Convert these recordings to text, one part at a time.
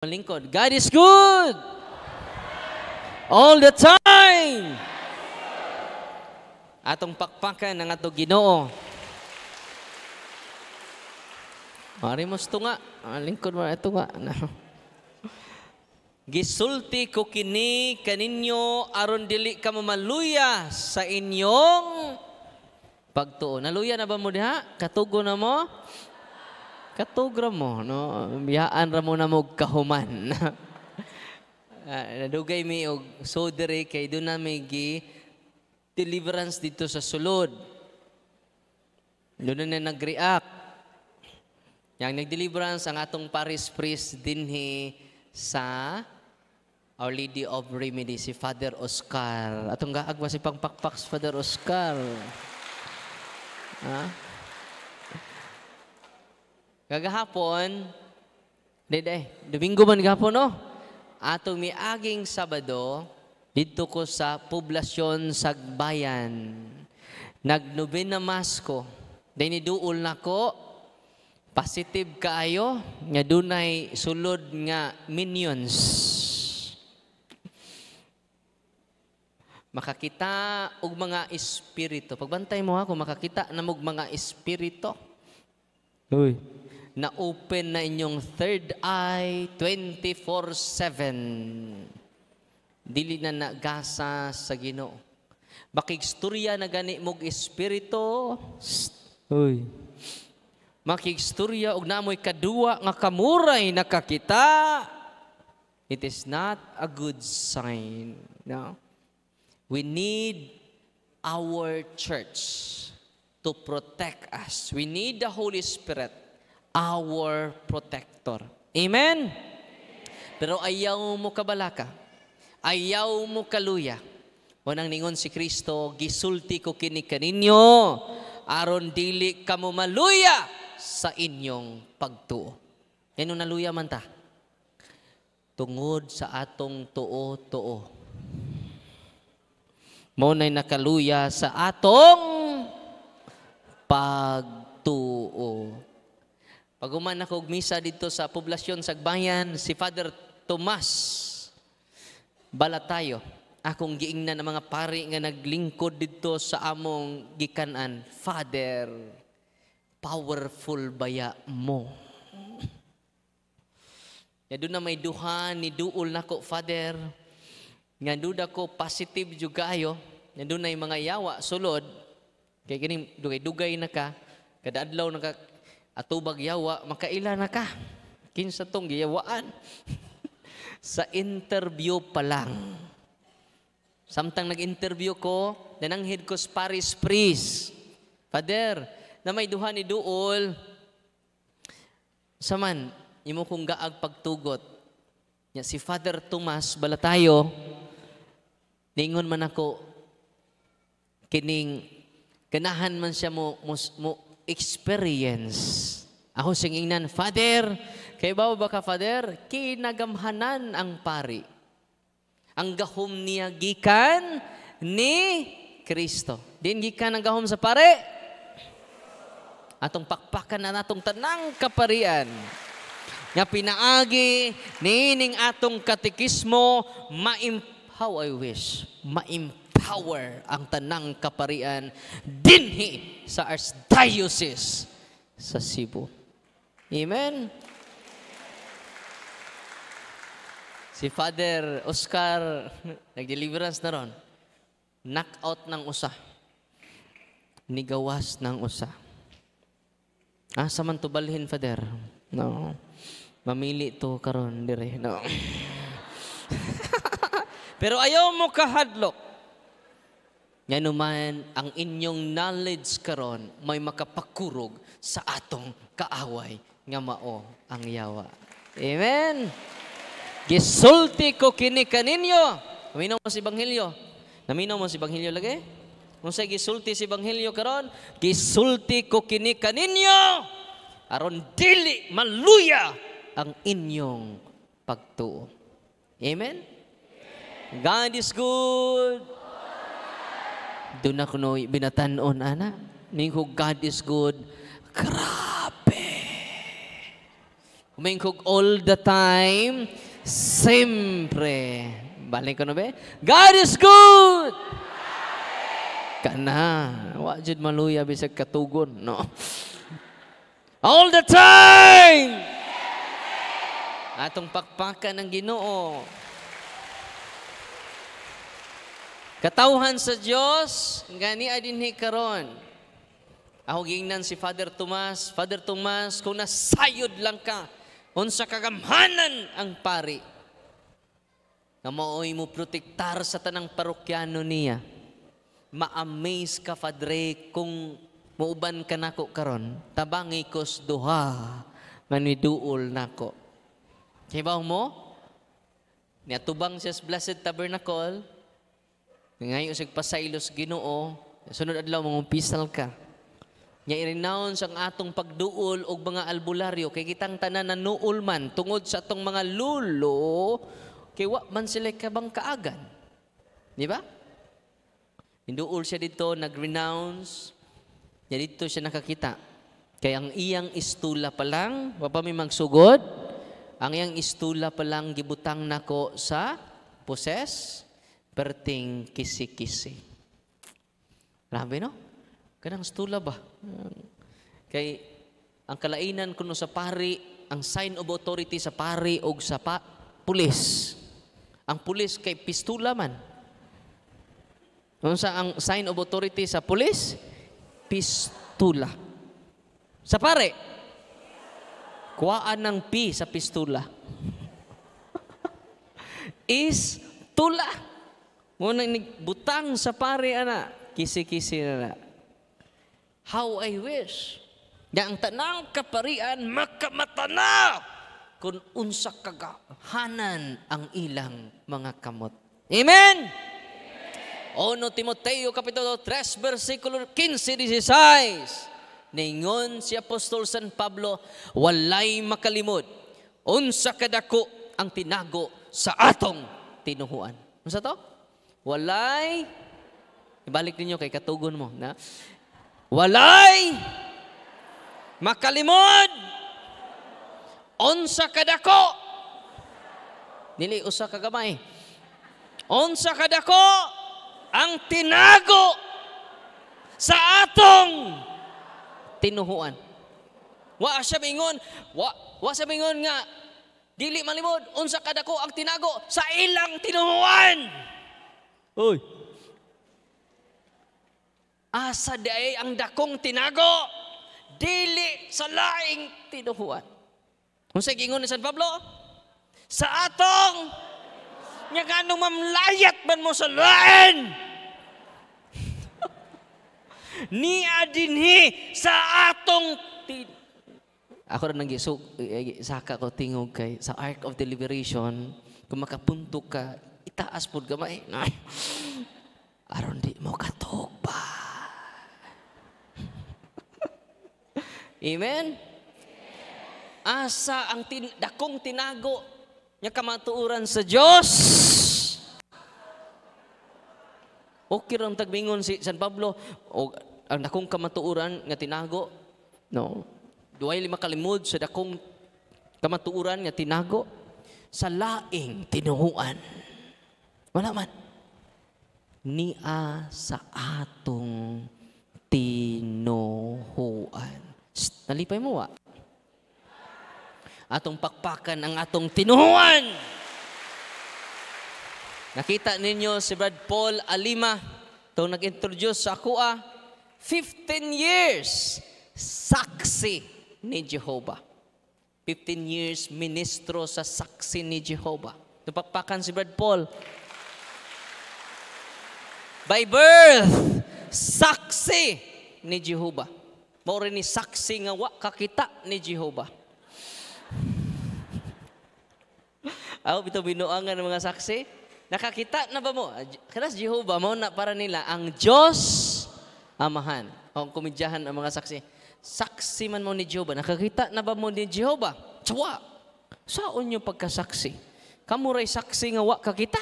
Lingkod. God is good. All the time. Atong pakpakan ng ato Ginoo. Mari mo ito nga. Lingkod mo ito nga. Gisulti ko kini kaninyo aron dili ka mamaluya sa inyong pagtuo. Naluya na ba mo diha? Katugo na mo? Katugra mo, no? Biyaan ra mo na mo kahuman. Nadugay mi og sodere kay doon na may deliverance dito sa sulod. Doon na nag-react. Yang nag-deliverance ang atong parish priest dinhi sa Our Lady of Remedy, si Father Oscar. Atong gaagwa si pangpakpak si Father Oscar. Ha? Kagahapon, Domingo man gahapon, no? Atong miaging Sabado, dito ko sa poblasyon Sagbayan. Nagnovena Mass ko. Dahil niduol na ko, positive kaayo, nga dunay sulod nga minions. Makakita og mga espiritu. Pagbantay mo ha, kung makakita na mo mga espiritu. Uy. Na-open na inyong third eye 24/7. Dili na nagasa sa Ginoo. Makigstorya na gani mog espiritu. Uy. Makigstorya og namoy kadua nga kamuray nakakita. It is not a good sign. No? We need our church to protect us. We need the Holy Spirit, our protector. Amen? Pero ayaw mo kabalaka. Ayaw mo kaluya. Unang ningon si Kristo, gisulti ko kini kaninyo, aron dili kamo maluya sa inyong pagtuo. Yan naluya man ta. Tungod sa atong tuo-tuo. Mo na'y nakaluya sa atong pagtuo. Paguman ako og misa dito sa poblasyon Sagbayan, si Father Tomas Balatayo, akong giingnan ng mga pari nga naglingkod dito sa among gikanan. Father, powerful baya mo. Ya doon na may duha ni duol nako, Father. Nga duda ko positive juga ayo. Nga doon na mga yawa sulod. Kaya kining dugay-dugay na ka, kada adlaw na ka, atubag yawa, makaila na ka. Kinsa tong giyawaan. Sa interview pa lang. Samtang nag-interview ko, nananghid ko sa parish priest. Father, na may duha ni duol, saman, imo kong gaag pagtugot. Ya, si Father Tomas Balatayo, ningon man ako, kining ganahan man siya mo experience. Ako singingnan, Father, kay ba ka, Father? Kinagamhanan ang pari. Ang gahom niya gikan ni Kristo. Din gikan ang gahom sa pare. Atong pakpakan na natong tanang kaparian. Nga pinaagi, nining atong katekismo, how I wish, ma-empower ang tanang kaparian dinhi sa Archdiocese sa Cebu. Amen? Si Father Oscar, nag-deliverance na ron. Knockout ng usa. Nigawas ng usa. Asa man to balhin, Father? No. Mamili to karon dire. No. Pero ayaw mo kahadlok. Nga naman, ang inyong knowledge karon may makapakurog sa atong kaaway nga mao ang yawa. Amen? Gisulti ko kini kaninyo. Naminaw mo si Ebanghelyo. Naminaw mo si Ebanghelyo lagi? Kung sa gisulti si Ebanghelyo karon, gisulti ko kini kaninyo aron dili maluya ang inyong pagtuo. Amen? God is good. Doon ako no binatanon, ana. Ningko God is good. Grabe. Umingkog all the time. Sempre. Balik ko na ba? God is good! Kana. Wa jud maluya bisag katugon, no? All the time! Atong pakpakan ng Ginoo. Katawhan sa Dios, gani adinhi karon. Ako gingnan si Father Tomas. Father Tomas, kung nasayod lang ka, unsa kagamhanan ang pari. Na maoy mo protektar sa tanang parokyano niya. Ma-amaze ka, Padre, kung muuban ka nako karon, tabangi kos duha nga niduol nako. Kibaw mo? Niatubang siya sa Blessed Tabernacle, ngayon sig pasaylos Ginoo, sunod adlaw mangumpisal ka. Nya i-renounce ang atong pagduol og mga albularyo kay kitang tanan nanuol man tungod sa atong mga lulo kay wa man sila kabang kaagan. Di ba? Hinduol siya dito, nag-renounce. Nya dito siya nakakita. Kay ang iyang istula pa lang, wa pa may magsugod. Ang iyang istula pa lang gibutang nako sa poses, perting kisi-kisi. Grabe, no? Kanang istula ba? Kay ang kalainan kuno sa pari, ang sign of authority sa pari o sa pulis. Ang pulis kay pistula man. Ano sa ang sign of authority sa pulis? Pistula. Sa pare, kuwaan ng P sa pistula. Is tula. Muna butang sa pare, ana. Kisi-kisi na. How I wish. Na ang tanang kaparian makamatana kung unsa kagahanan ang ilang mga kamot. Amen? 1 Timoteo Kapitulo 3, versikulo 15-16. Ningon si Apostol San Pablo, walay makalimod, unsa kadako ang tinago sa atong tinuhuan. Unsa to? Walay, ibalik ninyo kay katugon mo, na walay makalimod, unsa kadako, dili usa ka gamay, unsa kadako ang tinago sa atong tinuhuan. Wa siya mingon, wa siya mingon nga dili malimod unsa kadako ang tinago sa ilang tinuhuan. Oy. Asa day ang dakong tinago dili sa laing tinuhuan. Unsa gingon ni San Pablo? Sa atong nya ganong mamlayat man mo sa lain. Ni adinhi sa atong ako rin saka ko tingog kay sa Ark of Deliberation, kung makapunto ka, itaas po gamay. Aron di mo katog pa. Amen? Asa ang dakong tinago nya kamatuuran sa Dios. Okay ram tagbingon si San Pablo o ang dakong kamatuuran nga tinago, no? Duay lima kalimod sa dakong kamatuuran nga tinago sa laing tinuhuan. Wala man. Nia sa atong tinuhuan. Nalipay mo wa? Atong pakpakan ang atong tinuhuan. Nakita ninyo si Brad Paul Alima, itong nag-introduce sa ako 15 years saksi ni Jehovah. 15 years ministro sa saksi ni Jehovah. Itong pakpakan si Brad Paul. By birth, saksi ni Jehovah. Mauri ni saksi nga wa kakita ni Jehovah. Ako bito binuangan ng mga saksi. Nakakita na ba mo? Kanas Jehovah mo na para nila ang Diyos Amahan. O kumidyahan ang mga saksi. Saksi man mo ni Jehovah. Nakakita na ba mo ni Jehovah? Tsawa. Saan nyo pagkasaksi? Kamuray saksi nga wa kakita.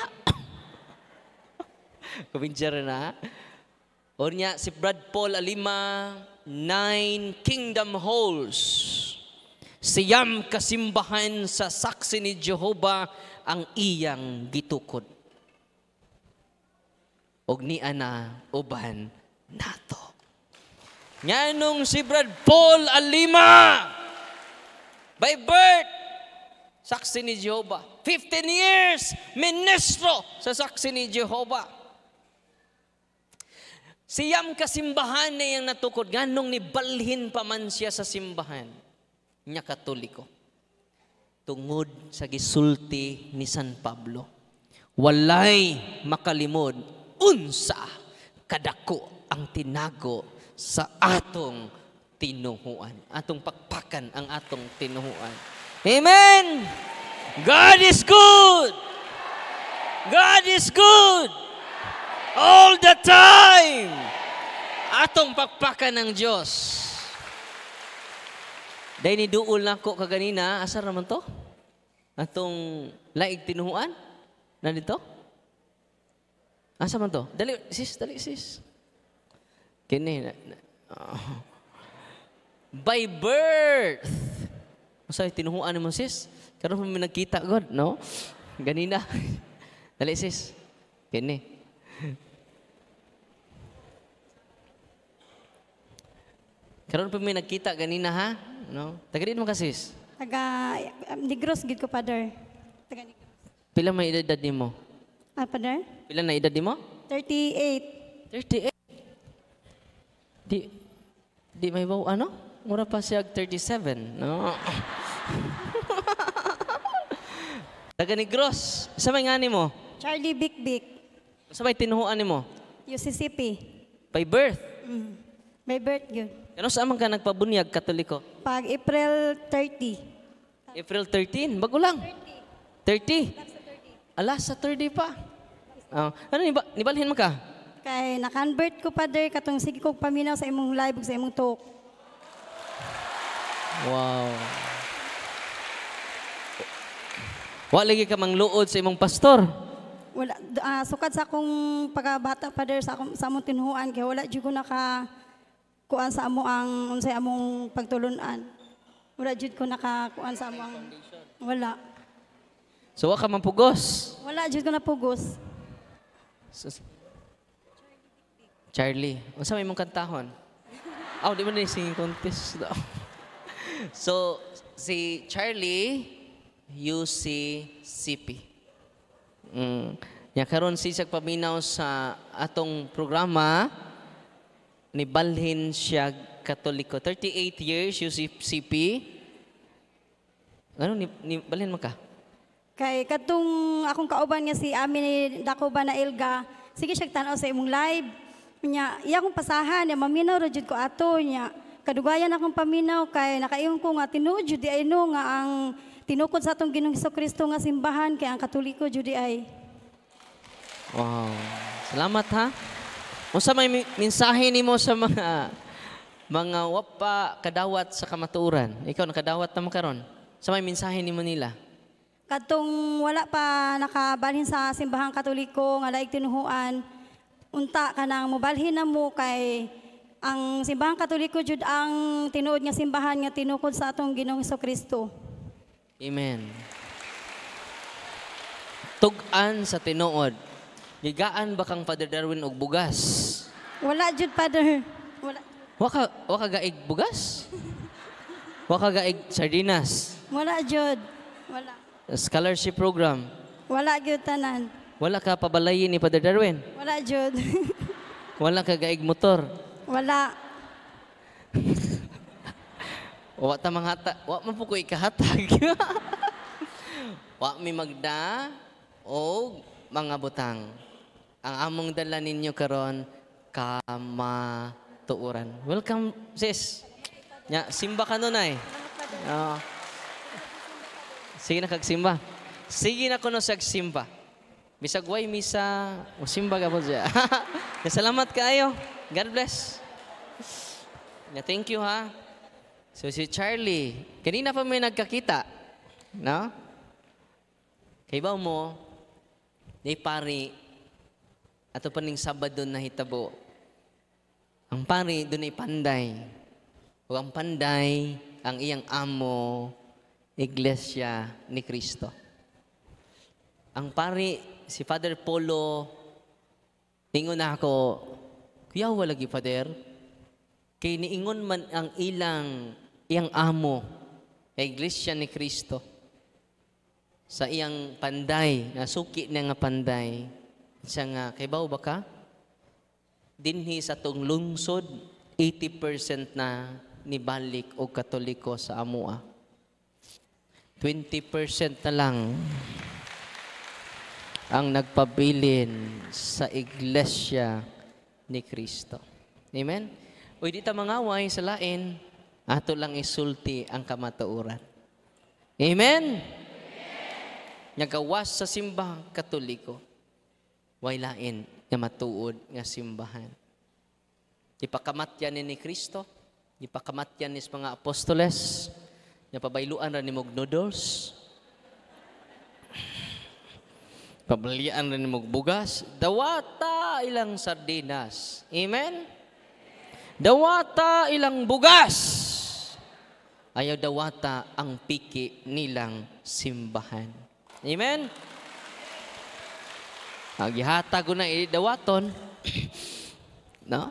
Kumidyahan na. O niya si Brad Paul Alima, 9 kingdom halls. Siyam kasimbahan sa saksi ni Jehovah ang iyang gitukod. Og ni ana uban nato. Nganong si Brad Paul Alima, by birth, saksi ni Jehovah. 15 years, ministro sa saksi ni Jehovah. Siyam kasimbahan na iyang natukod. Nganong nibalhin pa man siya sa simbahan nya Katoliko. Tungod sa gisulti ni San Pablo. Walay makalimod unsa kadako ang tinago sa atong tinuhuan. Atong pakpakan ang atong tinuhuan. Amen! God is good! God is good! All the time! Atong pakpakan ng Diyos. Dahil ni duol na ko kaganina, asar naman to? Atong laig tinuhuan? Nandito? Asa man to? Dali sis. Kini. By birth. Masay, tinuhuan mo sis? Karoon mo nagkita, God, no? Ganina. Dali sis. Kini. Karoon pa may nagkita ganina, ha? No? Taga din mo kasis? Taga Negros gid ko, Father. Taga Negros. Pila may edad ni mo? Father? Pila na edad ni mo? 38. 38. Di may baw ano? Mura pa siya 37, no? Taga Negros. Sa may ngani mo? Charlie Big. Sa may tinuhuan ni mo? UCCP. By birth. By birth yun. Ano saan man ka nagpabunyag, Katoliko? Pag April 30. April 13, bago lang. 30. Alas sa 30 pa. Ano, nibalhin mo ka? Kay na-convert ko, Father, katong sige kong paminaw sa imong live ug sa imong talk. Wow. Wa lagi ka mangluod sa imong pastor. Wala sukad sa akong pagkabata, Father, sa among tinuhuan kay wala jud ko kuan sa amo ang unsay among pagtulunan. Wala jud ko nakakuan sa amo ang wala. So wa ka mampugos. Wala jud ko napugos. Charlie, unsa may imong kantahon? Di mo na singing contest daw. So si Charlie UCCP. Nya karon sisag paminaw sa atong programa ni balhin siya Katoliko. 38 years, UCCP. Ano, ni balhin mo ka? Kay katong akong kauban nga si Ami ni dako ba na Elga, sige siya tanaw sa imong live. Nya, iya akong pasahan, ya maminaw ra jud ko ato nya. Kadugayan akong paminaw kay nakaingon ko nga tinuod jud di ay no nga ang tinukod sa atong Ginoong Hesukristo nga simbahan kay ang Katoliko jud di ay. Wow. Salamat ha. Unsa may mensahe nimo sa mga wapa kadawat sa kamatuoran? Ikaw nakadawat na mo karon. Sa may mensahe nimo nila? Katong wala pa nakabalhin sa simbahang Katoliko nga laig tinuhuan, unta ka nang mobalhin na mo kay ang simbahang Katoliko jud ang tinuod nga simbahan nga tinukod sa atong Ginoong Hesukristo. Amen. Tug-an sa tinuod. Gigaan ba kang Father Darwin og bugas? Wala jud, Father. Wala. Wa ka gaig bugas? Wa ka gaig sardinas? Wala jud. Wala. Scholarship program? Wala jud tanan. Wala ka pabalayin ni Father Darwin? Wala jud. Wala ka gaig motor? Wala. Wa ta manghata, wa man po ko ikahatag. Wa mi magda o mga butang. Ang among dala ninyo karon kamatuoran. Welcome, sis. Nya, simba ka nun ay. Sige na kagsimba. Sige na kuno sa simba. Bisag way misa, simba ka po siya. Salamat kaayo. God bless. Nya, thank you ha. So si Charlie, kanina pa may nagkakita. No? Kay ba mo, ni pari, ato pa ning Sabado na hitabo. Ang pari, doon ay panday. O ang panday, ang iyang amo, Iglesia ni Kristo. Ang pari, si Father Polo, ingon na ako, kuya wala lagi, Father. Kay niingon man ang iyang amo, Iglesia ni Kristo. Sa iyang panday, nasuki na nga panday. Siya nga, kay bao ba ka? Dinhi sa tong lungsod, 80% na nibalik o katoliko sa amua. 20% na lang ang nagpabilin sa Iglesia ni Kristo. Amen? Uy, di ta mangaway sa lain, ato lang isulti ang kamatuoran. Amen? Nagawas sa simbahang katoliko, way lain nga matuod nga simbahan. Ipakamatyan ni Kristo, ipakamatyan ni mga apostoles, nga pabayluan ra ni mog noodles, pabalian rin mo bugas, dawata ilang sardinas. Amen? Dawata ilang bugas. Ayaw dawata ang piki nilang simbahan. Amen? Agihata ko na dawaton. No?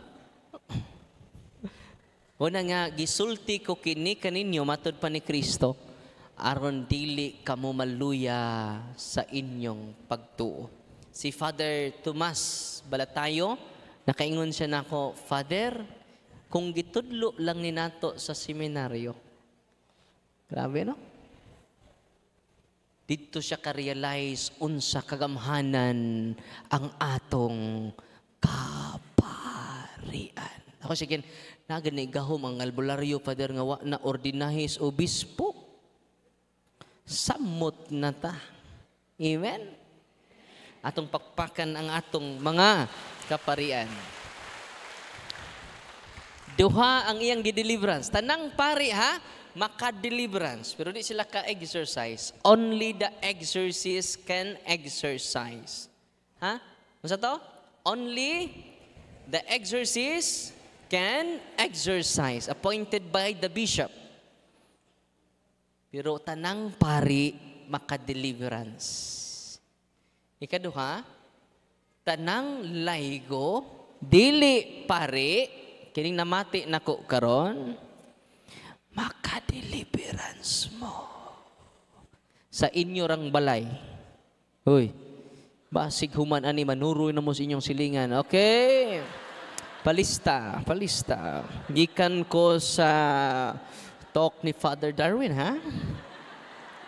Una nga, gisulti ko kini kaninyo, matod pa ni Kristo, aron dili kamo maluya sa inyong pagtuo. Si Father Tomas Balatayo, nakaingon siya nako, Father, kung gitudlo lang ni nato sa seminaryo. Grabe, no? Dito siya ka-realize unsa kagamhanan ang atong kaparian. Ako sige, nagani gahom ang albularyo, Father, nga wa na ordinahis obispo. Samot na ta. Amen? Atong pakpakan ang atong mga kaparian. Duha ang iyang gideliverance. Tanang pari ha, maka-deliverance. Pero di sila ka-exercise. Only the exorcist can exercise. Ha? Masa to? Only the exorcist can exercise. Appointed by the bishop. Pero tanang pari, maka-deliverance. Ikaduha, tanang laygo, dili pari, kining namati nako karon, maka-deliverance mo. Sa inyo rang balay. Uy, basig human ani manuroy na mo sa inyong silingan. Okay. Palista. Gikan ko sa talk ni Father Darwin, ha?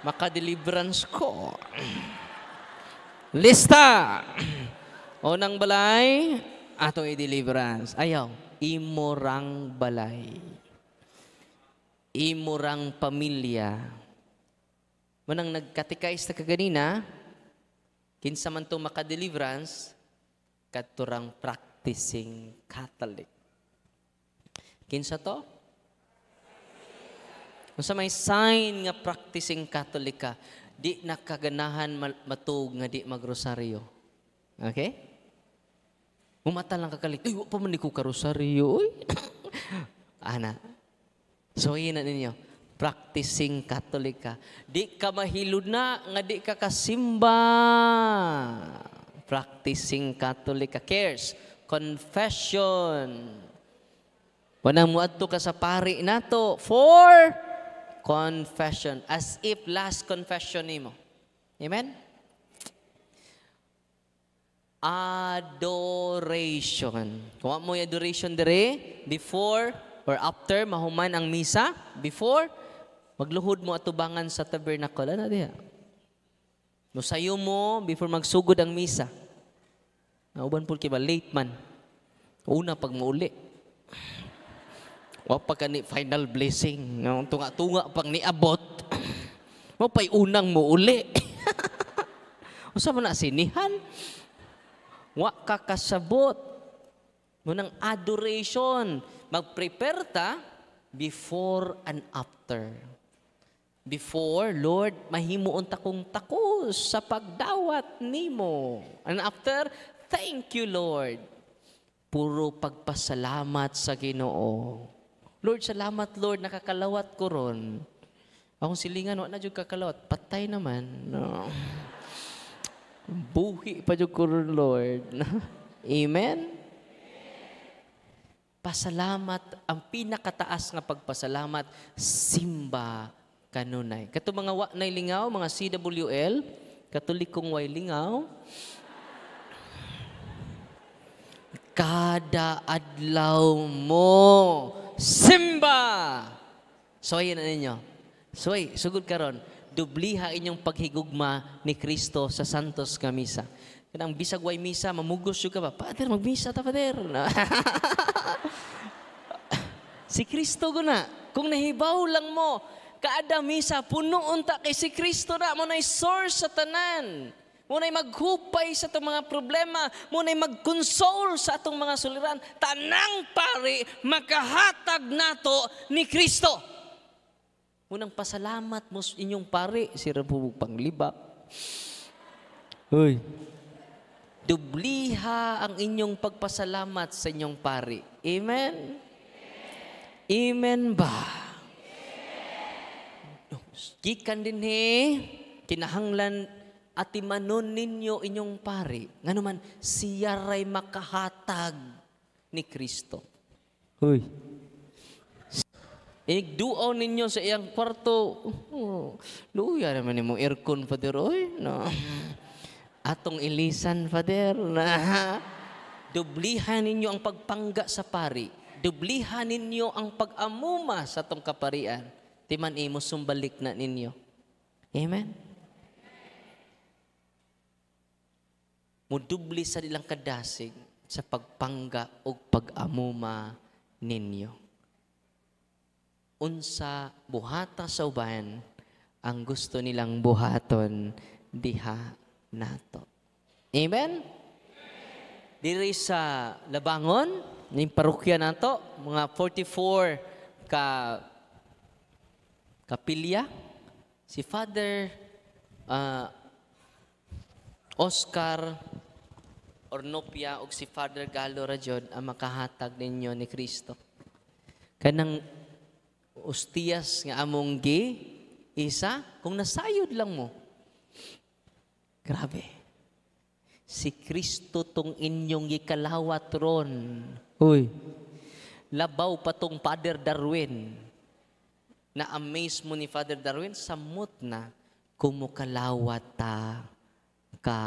Maka-deliverance ko. Lista! Unang balay, atong i-deliverance. Ayaw, imorang balay. Imorang pamilya. Manang nagkatikais na kaganina, kinsa man to maka-deliverance, katurang practicing Catholic. Kinsa to? Kung sa may sign nga practicing Catholic ka, di nakaganahan matug nga di magrosaryo. Okay? Mumata lang kakalik, ay, pa man di ko karosaryo. Ana. So, yun na ninyo. Practicing Catholic ka. Di ka mahilod na nga di ka kasimba. Practicing Catholic ka. Cares. Confession. Wanang muadto ka sa pari nato. For confession. As if last confession nimo. Amen? Adoration. Kung mo yung adoration dire, before or after, mahuman ang misa, before, magluhod mo atubangan sa tabernacle. Ano diya? Musayo mo before magsugod ang misa. Nauban po kiba, late man. Una pag mauli. Wapag ka ni final blessing. Tunga-tunga pag niabot. Mapay unang mo uli. Usa mo na sinihan. Wa kakasabot. Munang adoration. Mag-prepare ta before and after. Before, Lord, mahimuon takong takos sa pagdawat nimo. And after, thank you, Lord. Puro pagpasalamat sa Ginoo. Lord, salamat Lord, nakakalawat ko ron. Akong silingan, wala na dyan kakalawat. Patay naman. No. Buhi pa dyan ko ron, Lord. Amen? Pasalamat, ang pinakataas nga pagpasalamat, simba kanunay. Kato mga wa na lingaw, mga CWL, Katolikong way lingaw, kada adlaw mo, simba! So, ayan na ninyo. So, sugod karon, dubliha inyong paghigugma ni Kristo sa Santos nga misa. Kanang bisag way misa, mamugos yung ka ba? Pader, magmisa ta, Pader. Si Kristo ko na. Kung nahibaw lang mo, kaada misa, puno unta kay si Kristo na. Mo na'y source sa tanan. Mo na'y maghupay sa itong mga problema. Mo na'y mag-console sa itong mga suliran. Tanang pari, makahatag nato ni Kristo. Munang pasalamat mo inyong pari, si Rabubog Panglibak. Hoy. Dubliha ang inyong pagpasalamat sa inyong pari. Amen? Amen ba? Gikan din kinahanglan at imanon ninyo inyong pari. Nga naman, siya ray makahatag ni Kristo. Hoy. Igduaw ninyo sa iyang kwarto. Luya naman ni mong aircon, Father. Oy, no. Atong ilisan, Father. Dublihan ninyo ang pagpangga sa pari. Dublihan ninyo ang pag-amuma sa tong kaparian. Timan imo sumbalik na ninyo. Amen? Mudubli sa nilang kadasig sa pagpangga o pag-amuma ninyo. Unsa buhata sa uban ang gusto nilang buhaton diha nato. Amen? Diri sa Labangon, ning parokya nato, mga 44 kapilya, si Father Oscar Ornopia ug si Father Galo Rajon ang makahatag ninyo ni Kristo. Kanang ostiyas nga among isa, kung nasayod lang mo, grabe. Si Kristo tong inyong gikalawat ron. Uy. Labaw pa tong Father Darwin. Na-amaze mo ni Father Darwin, samot na kumukalawat ta ka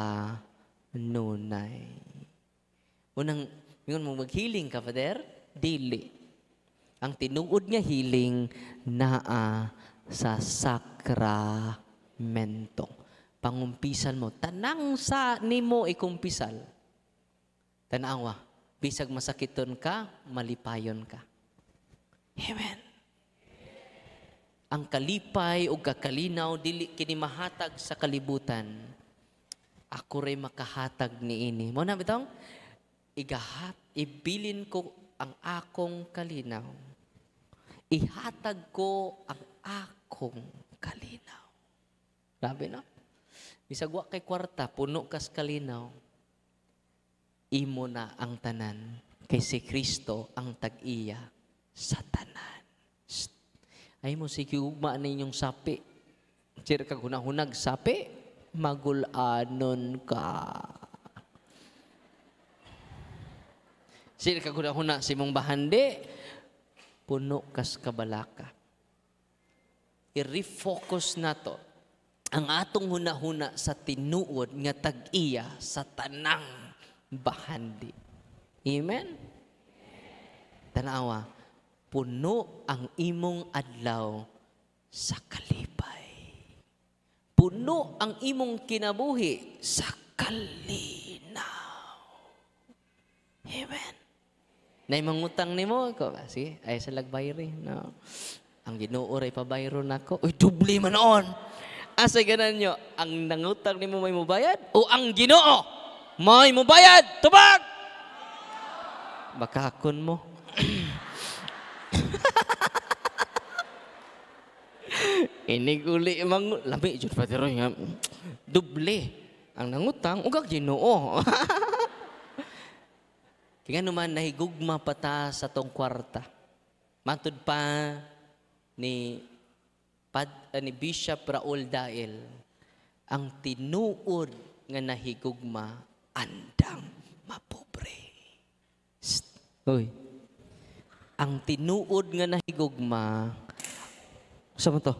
nunay. Unang, yun mo maghiling ka, Father? Dili. Ang tinuod nga healing naa sa sakramento. Pangumpisan mo. Tanang sa nimo ikumpisal. Tanawa. Bisag masakiton ka, malipayon ka. Amen. Ang kalipay o kakalinaw, dili kinimahatag sa kalibutan. Ako rin makahatag ni ini. Mo na bitong, ibilin ko ang akong kalinaw. Ihatag ko ang akong kalinaw. Grabe na. Bisag wa kay kwarta, puno kas kalinaw. Imo na ang tanan. Kay si Kristo ang tag-iya sa tanan. Ay mo sige ugma na inyong sapi. Sir ka hunahunag sapi, magulanon ka. Sir ka hunahuna si mong bahandi, puno kas kabalaka. I-refocus na to ang atong hunahuna sa tinuod nga tag-iya sa tanang bahandi. Amen? Tanawa, puno ang imong adlaw sa kalipay. Puno ang imong kinabuhi sa kalinaw. Amen? Naimangutang ni mo, sige, ay sa lagbayri. No. Ang Ginoo ray pabayro nako. Uy, dubli man on. Asa ganan nyo, ang nangutang ni mo may mubayad o ang Ginoo may mubayad? Tubag! Bakakon mo. Iniguli mang lami jud patero nga duble ang nangutang ug ang Ginoo. Kaya naman nahigugma pa ta sa tong kwarta. Matud pa ni Bishop Raul Dael, ang tinuod nga nahigugma andam mapobre. Uy. Ang tinuod nga nahigugma, sa mo to?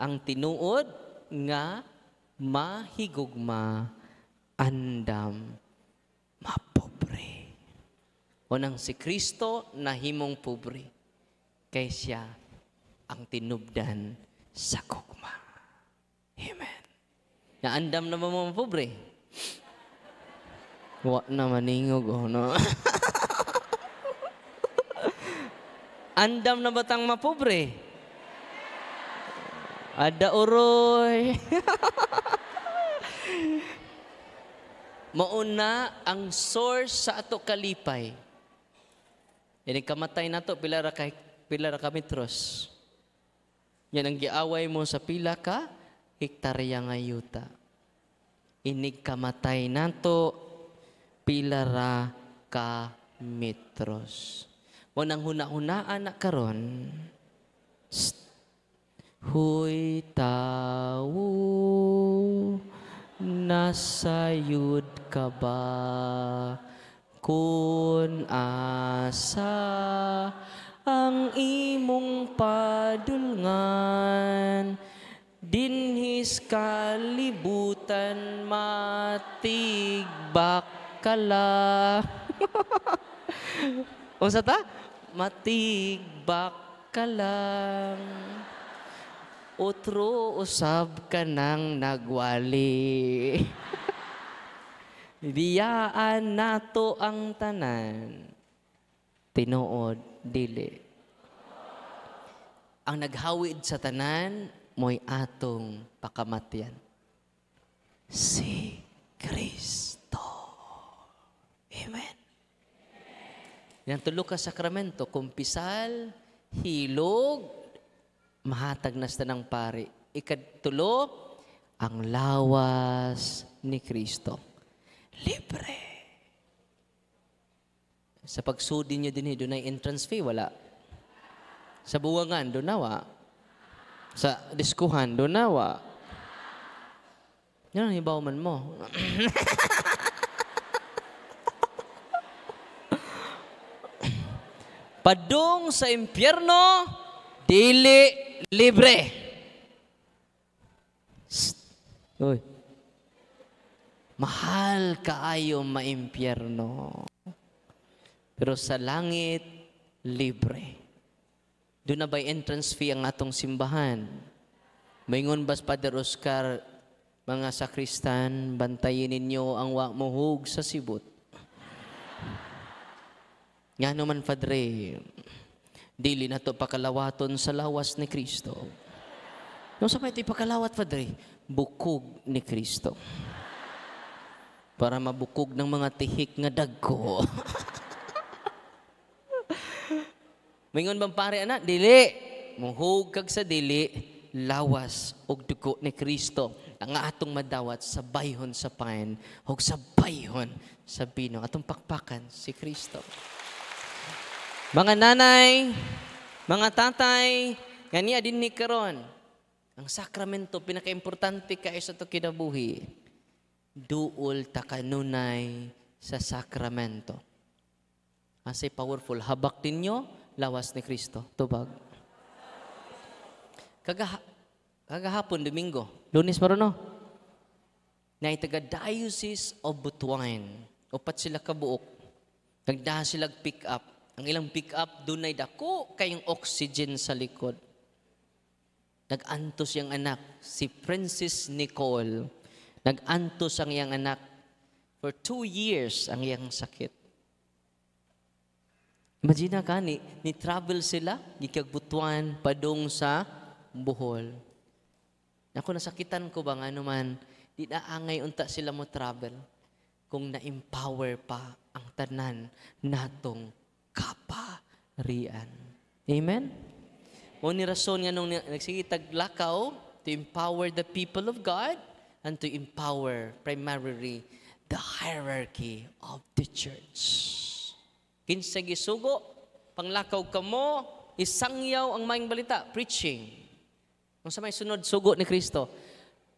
Ang tinuod nga mahigugma andam mapobre. Unang si Kristo nahimong pobre, kay siya ang tinubdan sa gugma. Amen. Naandam na mga pobre. Wa na maningog, no? Andam na batang mapobre? Ada uroy. Mauna ang source sa ato kalipay. Yan kamatay na to, pila ra ka metros. Yan ang giaway mo sa pila ka hektarya nga yuta. Inig kamatay na to, pila ra ka metros. Mo nang huna-hunaan na karon. Huy tao, nasayud ka ba? Kun asa ang imong padulngan, dinhis kalibutan matigbak kala. Unsa ta? Matigbak ka lang. Otro usab ka nang nagwali. Biyaan nato ang tanan. Tinuod dili. Ang naghawid sa tanan mo'y atong pakamatyan. Si Kristo. Amen. Yang tulo ka sakramento, kumpisal, hilog, mahatag na sa ng pari. Ikatulo, ang lawas ni Kristo. Libre. Sa pagsudi nyo din, doon ay entrance fee, wala. Sa buwangan, doon nawa. Sa diskuhan, doon nawa. Yan ang ibawman mo. Padung sa impyerno, dili libre. Uy. Mahal kaayo maimpyerno. Pero sa langit, libre. Doon na ba'y entrance fee ang atong simbahan? Maingon bas Father Oscar, mga sakristan, bantayin ninyo ang muhug sa sibot. Nga naman, Padre, dili na to pakalawaton sa lawas ni Kristo. Nung sa may pakalawat, Padre, bukog ni Kristo. Para mabukog ng mga tihik nga dagko. Mingon bang pare, anak? Dili. Muhug kag sa dili, lawas og dugo ni Kristo. Ang atong madawat sa bayhon sa pain, o sa bayhon sa bino. Atong pakpakan si Kristo. Mga nanay, mga tatay, ganiya din ni karon. Ang sakramento, pinaka-importante kayo sa ito kinabuhi. Duol ta kanunay sa sakramento. Asay powerful. Habak ninyo, lawas ni Kristo. Tubag. Kagahapon, Domingo. Lunes pa rin, no? Na itaga-Diocese of Butuan. Upat sila kabuok. Nagdahan sila pick up. Ang ilang pick up, doon ay dako kayong oxygen sa likod. Nag-antos yung anak, si Princess Nicole. Nag-antos ang iyang anak for 2 years ang iyang sakit. Imagine ka, ni-travel sila, gikagbutuan, padong sa Bohol. Ako, nasakitan ko ba nga naman, di na angay unta sila mo travel kung na-empower pa ang tanan natong kaparian. Amen? O ni rason nga nung nagsigitag lakaw to empower the people of God and to empower primarily the hierarchy of the church. Kinsa gisugo, panglakaw kamo, isangyaw ang maayong balita, preaching. Kung sa may sunod sugo ni Kristo,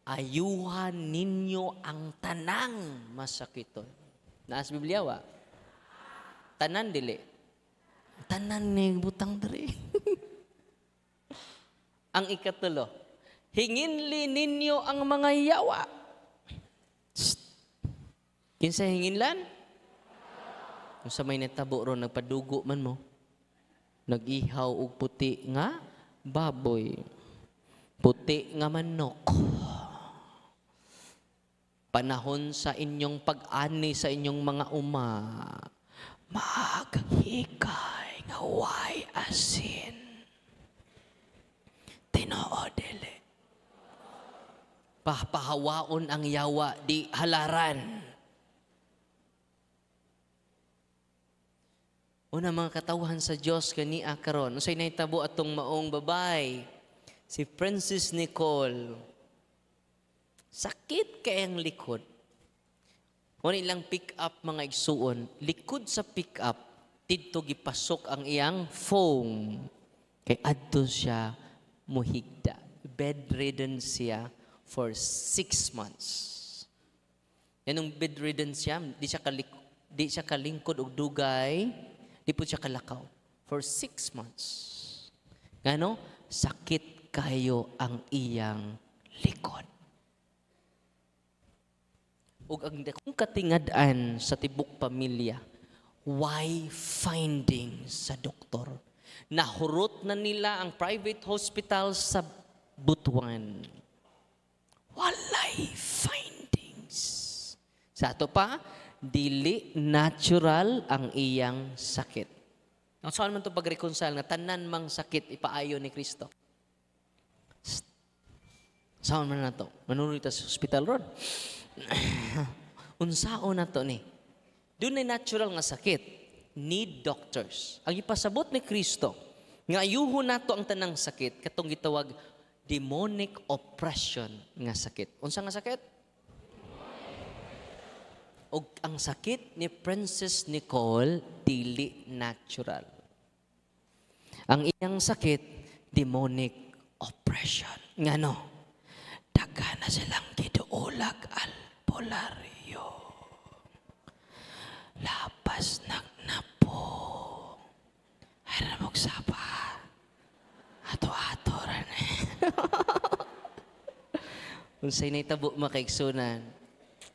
ayuhan ninyo ang tanang masakiton. Naas Biblia wa? Tanan dili. Tanan ni butang diri. Ang ikatulo, hinginli ninyo ang mga yawa. Kinsa hinginlan? Kung sa may natabo ron, nagpadugo man mo, nag-ihaw og puti nga baboy, puti nga manok. Panahon sa inyong pag-ani sa inyong mga uma, maghikay nga way asin. Tinoo dili. Pahawaon ang yawa, di halaran. Una mga katawhan sa Diyos kaniya karon. Unsay nahitabo atong maong babay, si Princess Nicole. Sakit kayang likod. Kung ilang pick up mga igsuon, likod sa pick up, dito gipasok ang iyang foam. Kay adto siya muhigda. Bedridden siya for 6 months. Yanong bedridden siya, di siya kalingkod og dugay, di po siya kalakaw. For 6 months. Ngano? Sakit kayo ang iyang likod. Ug ang dakong katingad-an sa tibok pamilya, why finding sa doktor? Nahurot na nila ang private hospital sa Butuan. Walay findings. Sa ato pa, dili natural ang iyang sakit. Ang saan man ito pag-reconcile nga tanan mang sakit ipaayo ni Kristo. Saan man na ito? Manunod ito sa hospital road. Unsao na ito ni? Doon ay natural nga sakit. Need doctors. Ang ipasabot ni Kristo, nga ayuho na ito ang tanang sakit, katong gitawag demonic oppression nga sakit. Unsa nga sakit? O ang sakit ni Princess Nicole, dili natural. Ang iyang sakit, demonic oppression. Nga no, daga na silang giduulag albularyo. Lapas nagnapo. Ay na magsapa. Ato-ato rin eh. Unsay naitabo makaigsunan,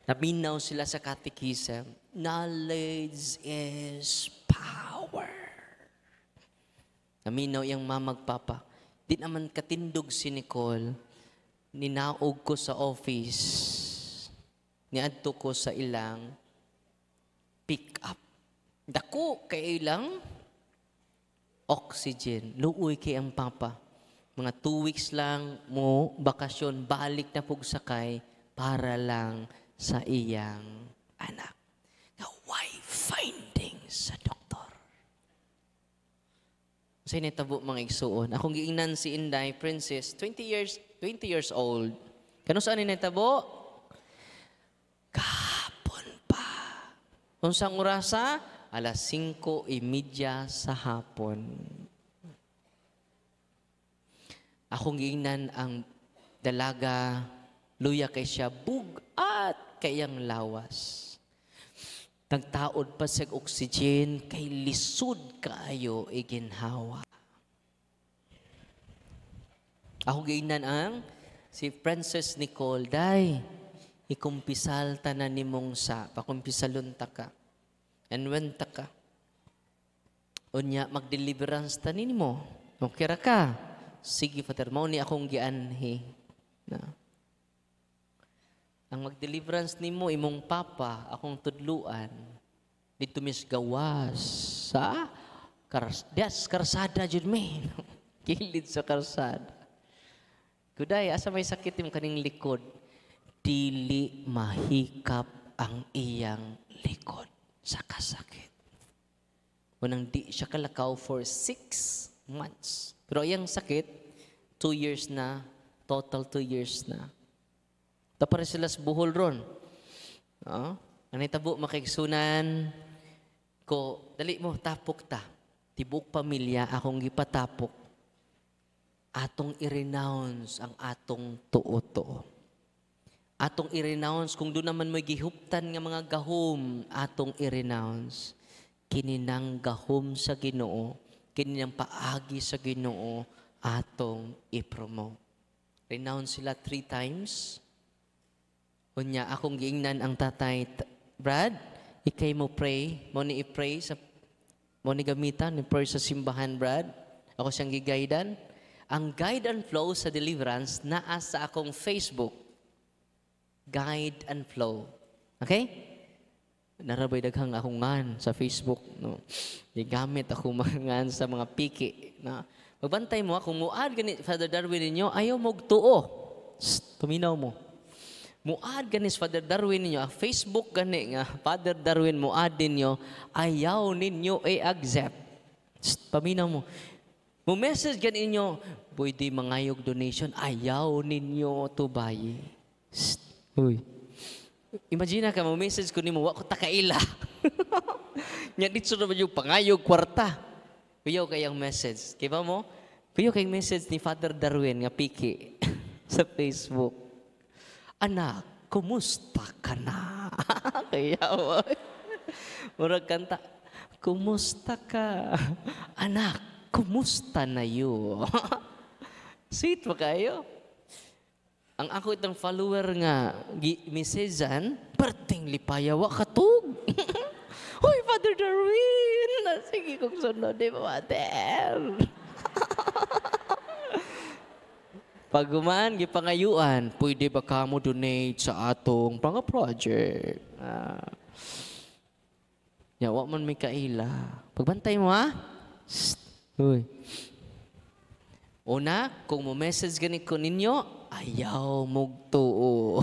naminaw sila sa catechism, knowledge is power. Naminaw yung mamagpapa. Di naman katindog si Nicole, ninaog ko sa office, niadto ko sa ilang pick up. Dako kay ilang oxygen. Luoy kay ang papa. Mga 2 weeks lang mo, bakasyon, balik na pug sakay para lang sa iyang anak. Nga why finding sa doktor? Sa initabo mga igsuon. Akong giingnan si Inday, Princess, 20 years old. Kano saan initabo? Kahapon pa. Kung saan orasa? 5:30 sa hapon. Akong giingnan ang dalaga, luya kay siya, bugat kayang lawas. Nagtaod pa sa oxygen, kay lisod kaayo iginhawa. Ako giingnan ang si Princess Nicole, day, ikumpisal tanan nimong sa, pakumpisalon ta ka. And when ta ka, unya mag-deliverance tanin mo, okay ra ka. Sige, Father, mao ni akong gianhi. Na. Ang mag-deliverance nimo imong papa, akong tudluan, dito mis gawas sa karsada jud me. Kilid sa karsada. Kuday, asa may sakit yung kaning likod, dili mahikap ang iyang likod sa kasakit. Unang di siya kalakaw for 6 months. Pero iyang sakit, 2 years na, total 2 years na. Tapos sila sa buhol ron. Anay tabo makiksunan ko, dali mo, tapok ta. Tibok pamilya, akong gipatapok. Atong i-renounce ang atong tuo-tuo. Atong i-renounce, kung doon naman may gihuptan nga mga gahom, atong i-renounce. Kininang gahom sa Ginoo, kininang paagi sa Ginoo, atong i-promote. Renounce sila 3 times. Unya, akong giingnan ang tatay, Brad, ikay mo pray, mo ni i-pray sa, mo ni gamitan, ni pray sa simbahan, Brad. Ako siyang gigaydan. Ang guide and flow sa deliverance naa sa akong Facebook. Guide and flow. Okay? Narabay daghang akong ngan sa Facebook. No? Gigamit ako ngan sa mga piki. No? Magbantay mo, kung muad gani, Father Darwin ninyo, ayaw mong tuo. Tuminaw mo. Muad gani sa Father Darwin ninyo, Facebook gani nga, Father Darwin muad ninyo, ayaw ninyo i-accept. Paminaw mo. Message gani ninyo, pwede mangayog donation, ayaw ninyo tubayi. Uy. Imagine ka, message ko nimo, wako takaila. Nya dito naman yung pangayog kwarta. Kuyaw kayang message. Kiba mo? Kuyaw kayang message ni Father Darwin nga piki sa Facebook. Anak, kumusta ka na? Kuyaw. Murag kanta, kumusta ka? Anak, kumusta na yun? Sweet ba kayo? Ang ako itong follower nga, messagean, perting lipayawa katug. Hoy, Father Darwin! Sige kong sunod, di ba, Mater? Pag gumaan, gipangayuan, pwede ba ka mo donate sa atong pang project? Yawa man may kaila. Pagbantay mo, ha? Uy. Una, kung mo message ganit ko ninyo, ayaw mugtuo.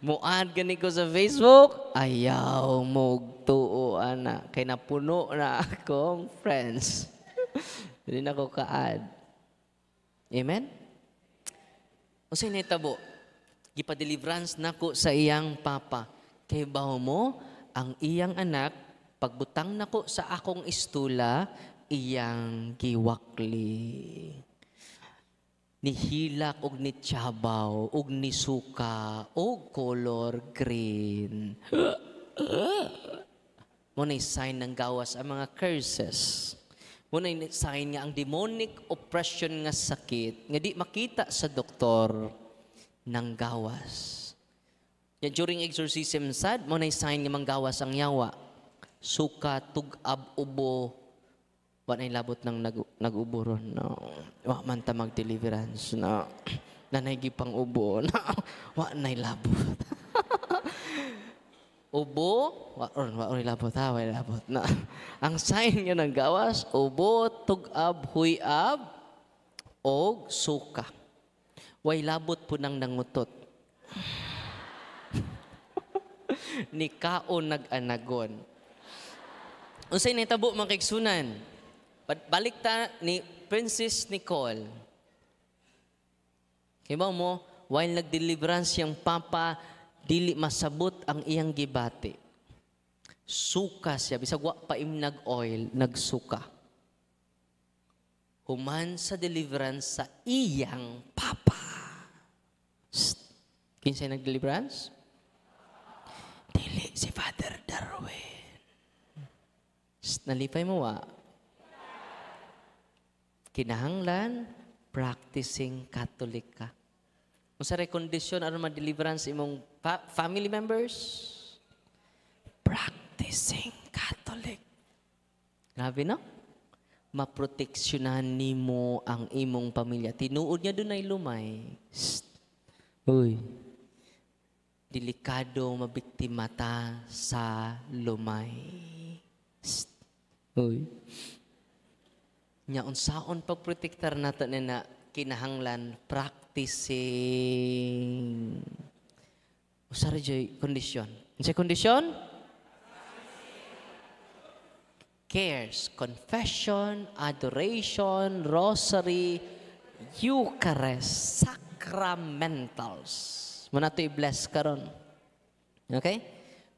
Muad gani ko sa Facebook, ayaw mugtuo, anak. Kaya napuno na akong friends. Hindi na ko ka-add. Amen? O sa initabo, gipa-deliverance na ko sa iyang papa. Kaya baho mo, ang iyang anak, pagbutang na ko sa akong istula, iyang giwakli. Nihilak og ni tiyabaw, og ni suka, og color green. Muna sign ng gawas ang mga curses. Muna sign nga ang demonic oppression nga sakit, nga di makita sa doktor ng gawas. Yan, during exorcism sad, muna sign nga manggawas ang yawa. Suka, tugab, ubo, wa na'y labot ng nag-uburon. No. Wa man ta mag-deliverance. No. Nanay gipang ubo. No. Wa na'y labot. Ubo, wa na'y labot ha, wa na'y labot. No. Ang sign nga ng gawas, ubo, tugab, huyab, og suka. Way labot po nang nangutot. Ni kaon nag-anagon. Unsay nitabo mga kaigsunan? Balik ta ni Princess Nicole. Kibaw mo, while nag-deliverance yung papa, dili masabot ang iyang gibati. Suka siya, bisag wa pa nag-oil, nagsuka. Human sa deliverance sa iyang papa. Kinsay nag-deliverance? Dili si Father Darwin. Nalipay mo wa? Kinahanglan, practicing Catholic ka. Kung sa rekondisyon, ano ma-deliverance imong family members? Practicing Catholic. Grabe, no? Maproteksyonan nimo ang imong pamilya. Tinuod niya doon ay lumay. Uy. Delikado mabiktima ta sa lumay. Uy. Nya unsaon pagprotektar nato na kinahanglan practicing. Usa ra jay kondisyon. Unsay kondisyon? Cares, confession, adoration, rosary, Eucharist, sacramentals. Muna ito i-bless karon. Okay?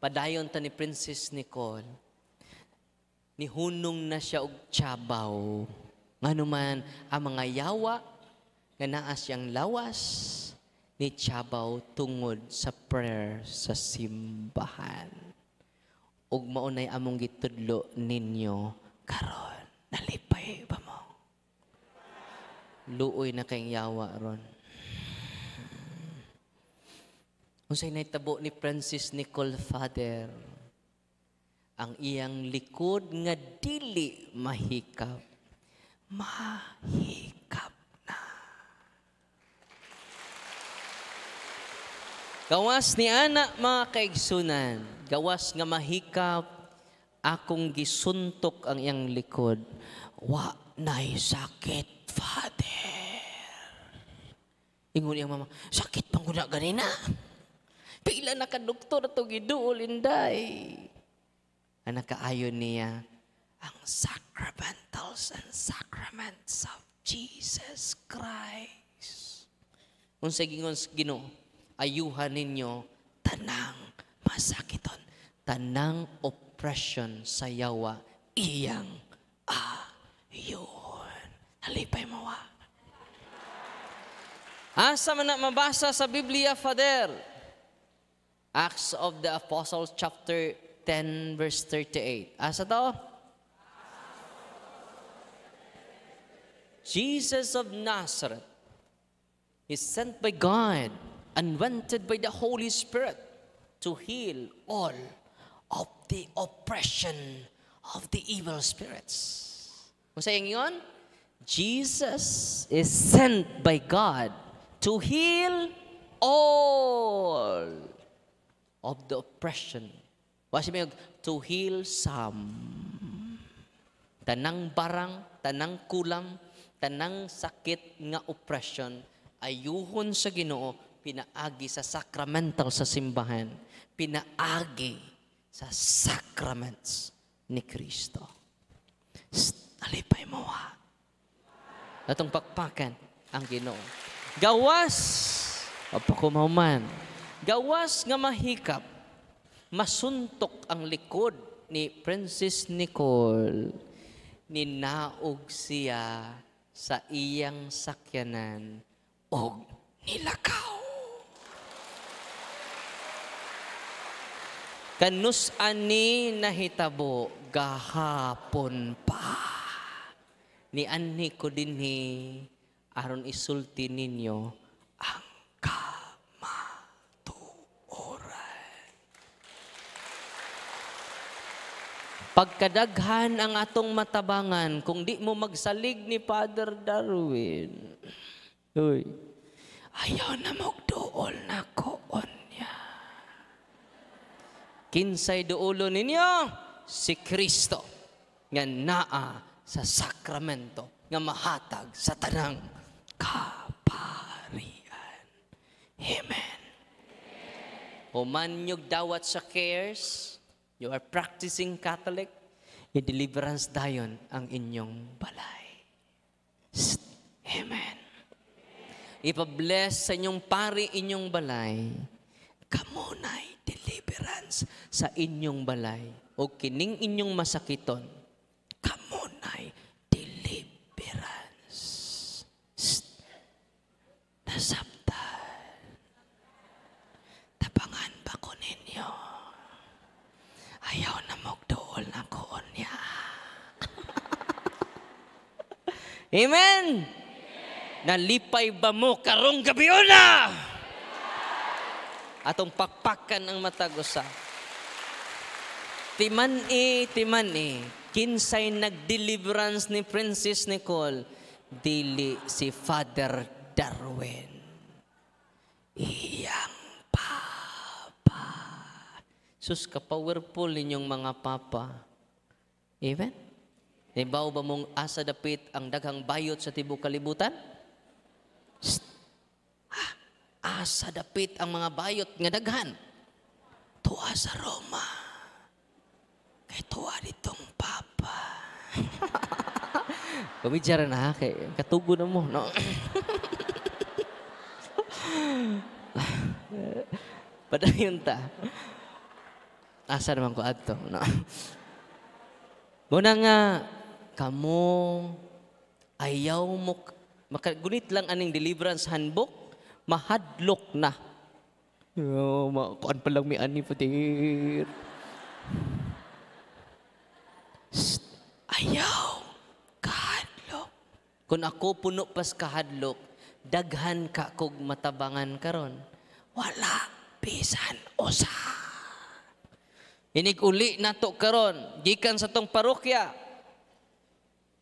Padayon ta ni Princess Nicole. Nihunong na siya og tiyabaw. Nganuman ang mga yawa nga naa siyang lawas ni tiyabaw tungod sa prayer sa simbahan. Ug maunay among gitudlo ninyo karon. Nalipay ba mo? Luoy na kayong yawa ron. Unsay nahitabo ni Princess Nicole Father, ang iyang likod nga dili mahikap. Mahikap na. Gawas ni ana mga kaigsunan, gawas nga mahikap, akong gisuntok ang iyang likod. Wa nay sakit, Father. Ingon iyang mama, sakit pang guna ganina. Pila na ka doktor to giduol inday. Anak kaayon niya ang sacramentals and sacraments of Jesus Christ. Unsay gingon Ginoo, ayuhan ninyo tanang masakiton, tanang oppression sa yawa iyang ayon. Halipay mo wa. Asa man na mabasa sa Biblia, Father? Acts of the Apostles chapter 10 verse 38. Asa to? Jesus of Nazareth is sent by God, anointed by the Holy Spirit to heal all of the oppression of the evil spirits. Kung sayang yun, Jesus is sent by God to heal all of the oppression. Wasi may to heal some. Tanang barang, tanang kulam, tanang sakit nga oppression, ayuhon sa Ginoo, pinaagi sa sacramental sa simbahan, pinaagi sa sacraments ni Kristo. Alipay mo ha. Atong pakpakan ang Ginoo. Gawas, papakumaman, gawas nga mahikap, masuntok ang likod ni Princess Nicole, ninaog siya sa iyang sakyanan og nilakaw. Kanus ani nahitabo gahapon pa. Ni anhi ko dinhi aron isulti ninyo ang pagkadaghan ang atong matabangan kung di mo magsalig ni Father Darwin. Uy, ayaw na magduol na koon niya. Kinsay duulo ninyo? Si Kristo nga naa sa sakramento nga mahatag sa tanang kaparian. Amen. Human nyug dawat sa cares, you are practicing Catholic, i-deliverance dayon ang inyong balay. Amen. Ipa-bless sa inyong pari inyong balay. Kamunay deliverance sa inyong balay. O kining inyong masakiton, kamunay deliverance. Nasabtan. Tabangan ba ko ninyo? Ayaw na magdool na koon niya. Amen! Nalipay ba mo karong gabi na? Atong pakpakan ang matagusa. Timan-i, kinsay nag-deliverance ni Princess Nicole, dili si Father Darwin. Iyang papa. Sus, ka-powerful ninyong mga papa. Amen? Naibaw ba mong asa dapit ang daghang bayot sa tibok kalibutan? Asa dapit ang mga bayot nga daghan? Tuwa sa Roma. Kay tuwa ditong papa. Pabidyaran na kay katugo na mo, no? Padayon ta. Asa naman ko adto, no? Muna nga, kamo, ayaw mo, makagunit lang aning deliverance handbook, mahadlok na. Kuan pa lang may ani patir. Ayaw, kahadlok. Kung ako puno pas kahadlok, daghan ka kog matabangan karon. Wala, bisan usa. Inig uli nato karon, gikan sa tong parokya.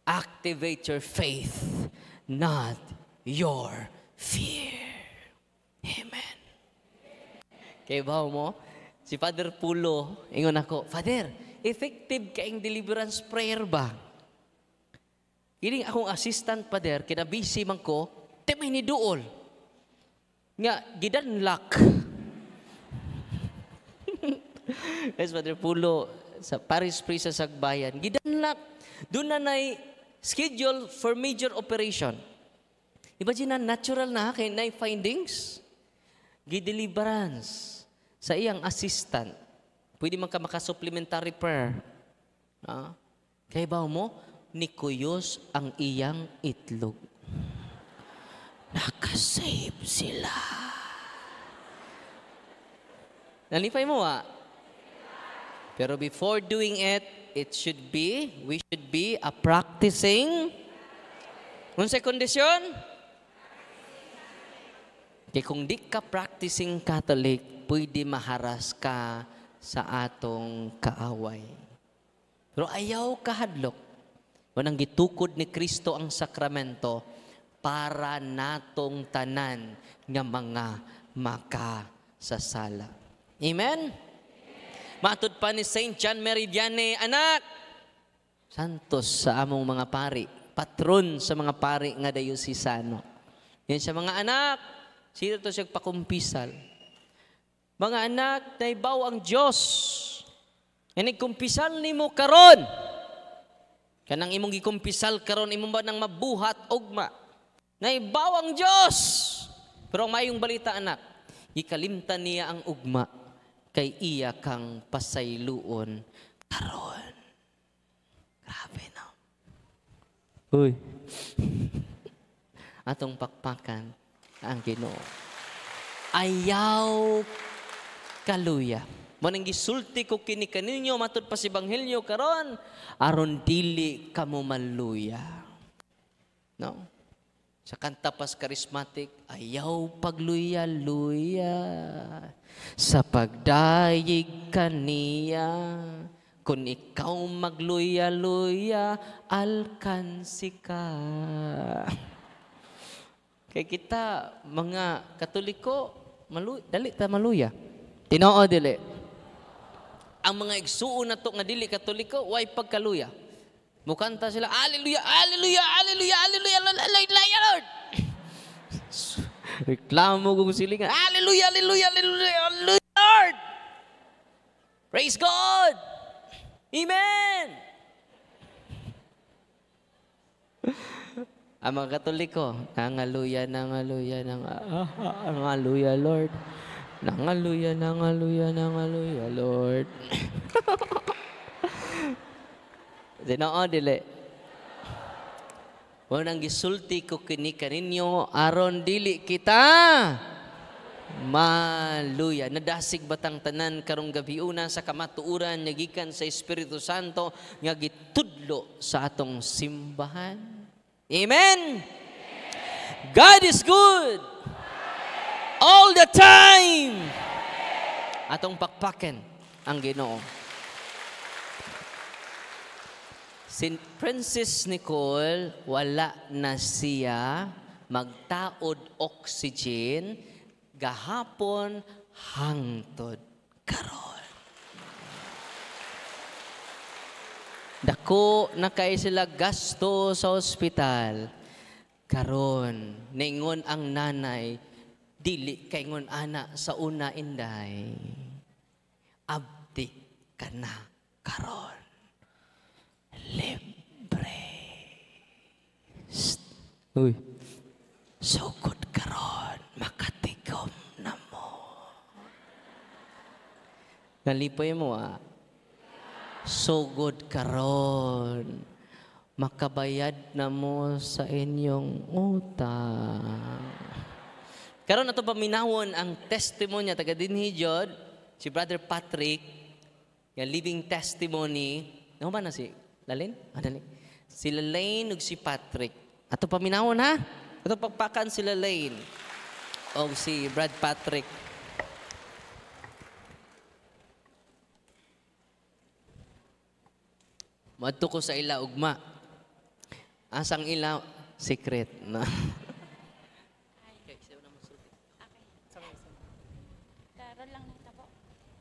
Activate your faith, not your fear. Amen. Kaya ba mo, si Father Pulo, ingon ako, Father, effective kaing deliverance prayer ba? Kining akong assistant, Father, kinabisi man ko, temay ni duol. Nga, gidanlak. Yes, Father Pulo, sa Paris Priest sa Sagbayan, gidanlak. Doon na schedule for major operation. Imagine na, natural na, kay na findings. Gideliverance sa iyang assistant. Pwede man ka maka-supplementary prayer. Kaya ba mo, nikuyos ang iyang itlog. Nakasave sila. Nalipay mo Pero before doing it, we should be a practicing. Unsay kondisyon? Kaya kung di ka practicing Catholic, pwede maharas ka sa atong kaaway. Pero ayaw kahadlok. Wanang gitukod ni Kristo ang sakramento para natong tanan nga mga makasasala. Amen? Matod pa ni Saint John Meridiane, anak, santos sa among mga pari, patron sa mga pari nga dayosisano. Yan sa mga anak, sino to siya pakumpisal. Mga anak, naibaw ang Diyos. Yan kumpisal ni mo karon. Kanang imong gikumpisal karon, imong ba nang mabuhat ogma. Naibaw ang Diyos. Pero ang mayong balita, anak, ikalimtan niya ang ugma kay iya kang pasayluon karon. Grabe, no? Uy. Atong pakpakan ang Ginoo. Ayaw kaluya. Manang gisulti ko kini kaninyo matud pa si Ebanghelyo karon aron dili kamo maluya. No? Sa kanta pas charismatic, ayaw pagluya-luya sa pagdayig kaniya. Kung ikaw magluya-luya, alkansi ka. Kaya kita, mga Katoliko, dali ta maluya. Tinoo dili. Ang mga igsuon na to nga dili Katoliko, way pagkaluya. Mukanta sila, Alleluia, Alleluia, Alleluia, Alleluia, Alleluia, Lord. Reklamo kong silingan, Alleluia, Alleluia, Alleluia, Alleluia, Lord. Praise God. Amen. Ang mga Katoliko, nangaluya, nangaluya, nangaluya, Lord. Nangaluya, nangaluya, nangaluya, Lord. Ginoo dili. Wanang gisulti ko kini kaninyo aron dili kita maluya. Nadasig batang tanan karong gabiuna sa kamatuoran nga gikan sa Espiritu Santo nga gitudlo sa atong simbahan. Amen. God is good all the time. Atong pakpaken ang Ginoo. St. Francis Nicole, wala na siya magtaod oxygen gahapon hangtod karon. Dako na kay sila gasto sa ospital. Karon, ningon ang nanay, dili kay ngon ana sa una inday. Abdi ka na karon. Libre. Uy. Sugod karon, makatigom na mo. Nalipoy mo So good karon. Makabayad na mo sa inyong utang. Karon nato paminawon ang testimonya taga dinhi jud si Brother Patrick, yung living testimony. Ano ba na si Lalin? Dali. Si Lalin ug si Patrick. Ato paminawon ha. Ato pagpakan si Lalin o si Brad Patrick. Madto ko sa ila ugma. Asang ila secret na.